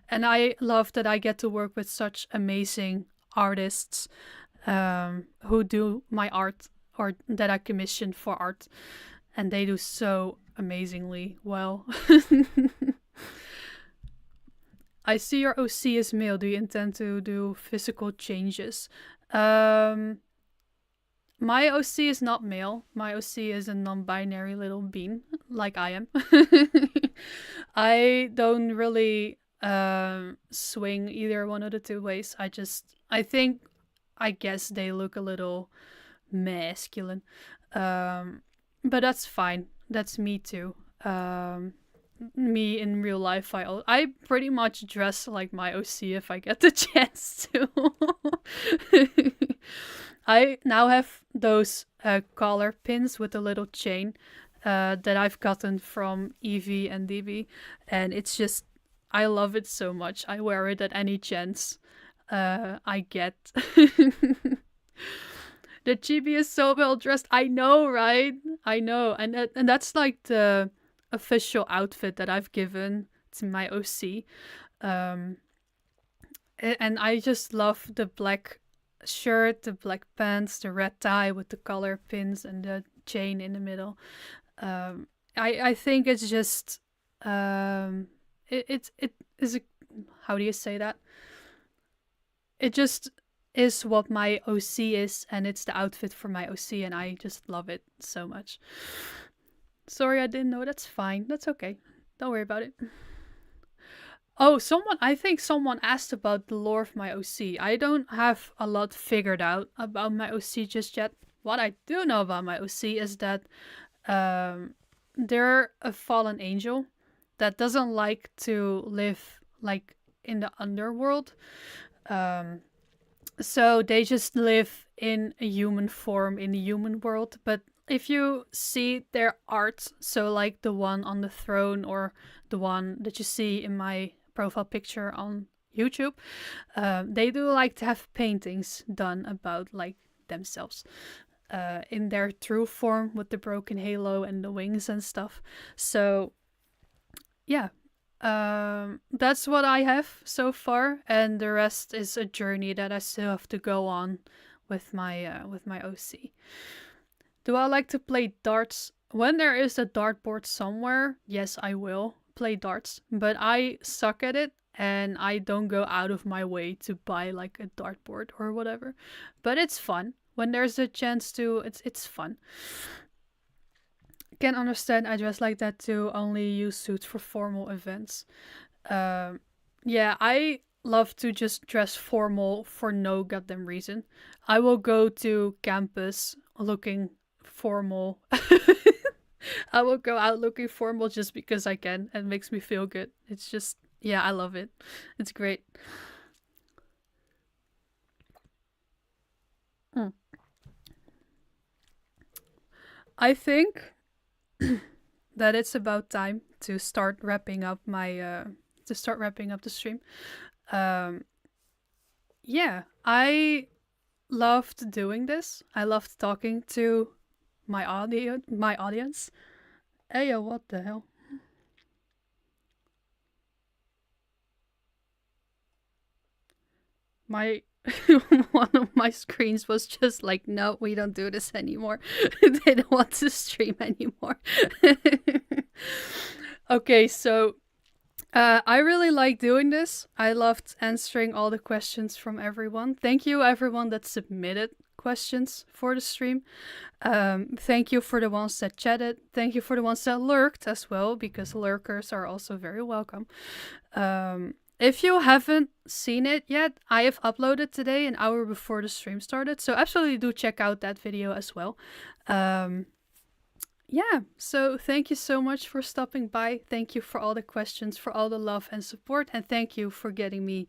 I love that I get to work with such amazing artists who do my art or that I commission for art. And they do so amazingly well. I see your OC is male. Do you intend to do physical changes? My OC is not male. My OC is a non-binary little bean, like I am. I don't really swing either one of the 2 ways. I guess they look a little masculine. But that's fine. That's me too. Me in real life, I pretty much dress like my OC if I get the chance to. I now have those collar pins with a little chain that I've gotten from Evie and DB, and it's just, I love it so much. I wear it at any chance I get. The chibi is so well dressed. I know, right? I know. And that's like the official outfit that I've given to my OC. And I just love the black shirt, the black pants, the red tie with the collar pins and the chain in the middle. I think it's just it is a, how do you say that? It just is what my OC is, and it's the outfit for my OC, and I just love it so much. Sorry, I didn't know. That's fine. That's okay. Don't worry about it. Oh, I think someone asked about the lore of my OC. I don't have a lot figured out about my OC just yet. What I do know about my OC is that they're a fallen angel that doesn't like to live like in the underworld. So they just live in a human form in the human world. But if you see their art, so like the one on the throne or the one that you see in my profile picture on YouTube, they do like to have paintings done about like themselves in their true form with the broken halo and the wings and stuff. So yeah, that's what I have so far, and the rest is a journey that I still have to go on with my OC. Do I like to play darts? When there is a dartboard somewhere, yes, I will play darts, but I suck at it and I don't go out of my way to buy like a dartboard or whatever. But it's fun. When there's a chance to, it's fun. Can understand I dress like that too, only use suits for formal events. Yeah, I love to just dress formal for no goddamn reason. I will go to campus looking formal. I will go out looking formal just because I can and it makes me feel good. It's just, yeah, I love it. It's great. Mm. I think that it's about time to start wrapping up the stream. Um, yeah, I loved doing this. I loved talking to my audience. Hey, yo, what the hell? My one of my screens was just like, no, we don't do this anymore. They don't want to stream anymore. Okay, so I really like doing this. I loved answering all the questions from everyone. Thank you, everyone that submitted questions for the stream. Thank you for the ones that chatted. Thank you for the ones that lurked as well, because lurkers are also very welcome. If you haven't seen it yet, I have uploaded today an hour before the stream started, so absolutely do check out that video as well. Yeah, so thank you so much for stopping by. Thank you for all the questions, for all the love and support, and thank you for getting me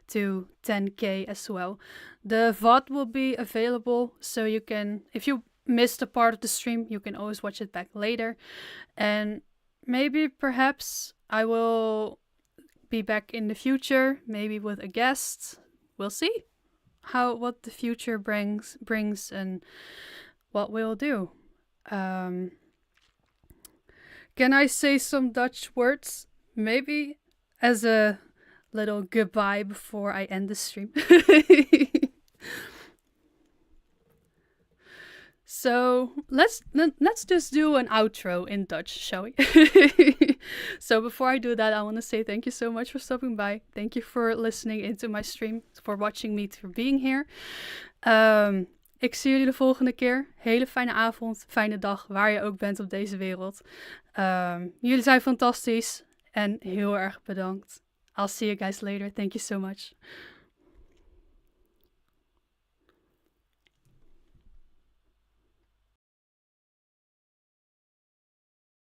to 10K as well. The VOD will be available, so you can, if you missed a part of the stream, you can always watch it back later. And maybe, perhaps, I will be back in the future, maybe with a guest. We'll see what the future brings and what we'll do. Can I say some Dutch words? Maybe as a little goodbye before I end the stream. So let's just do an outro in Dutch, shall we? So before I do that, I want to say thank you so much for stopping by. Thank you for listening into my stream, for watching me, for being here. Ik zie jullie de volgende keer. Hele fijne avond, fijne dag, waar je ook bent op deze wereld. Jullie zijn fantastisch en heel erg bedankt. I'll see you guys later. Thank you so much.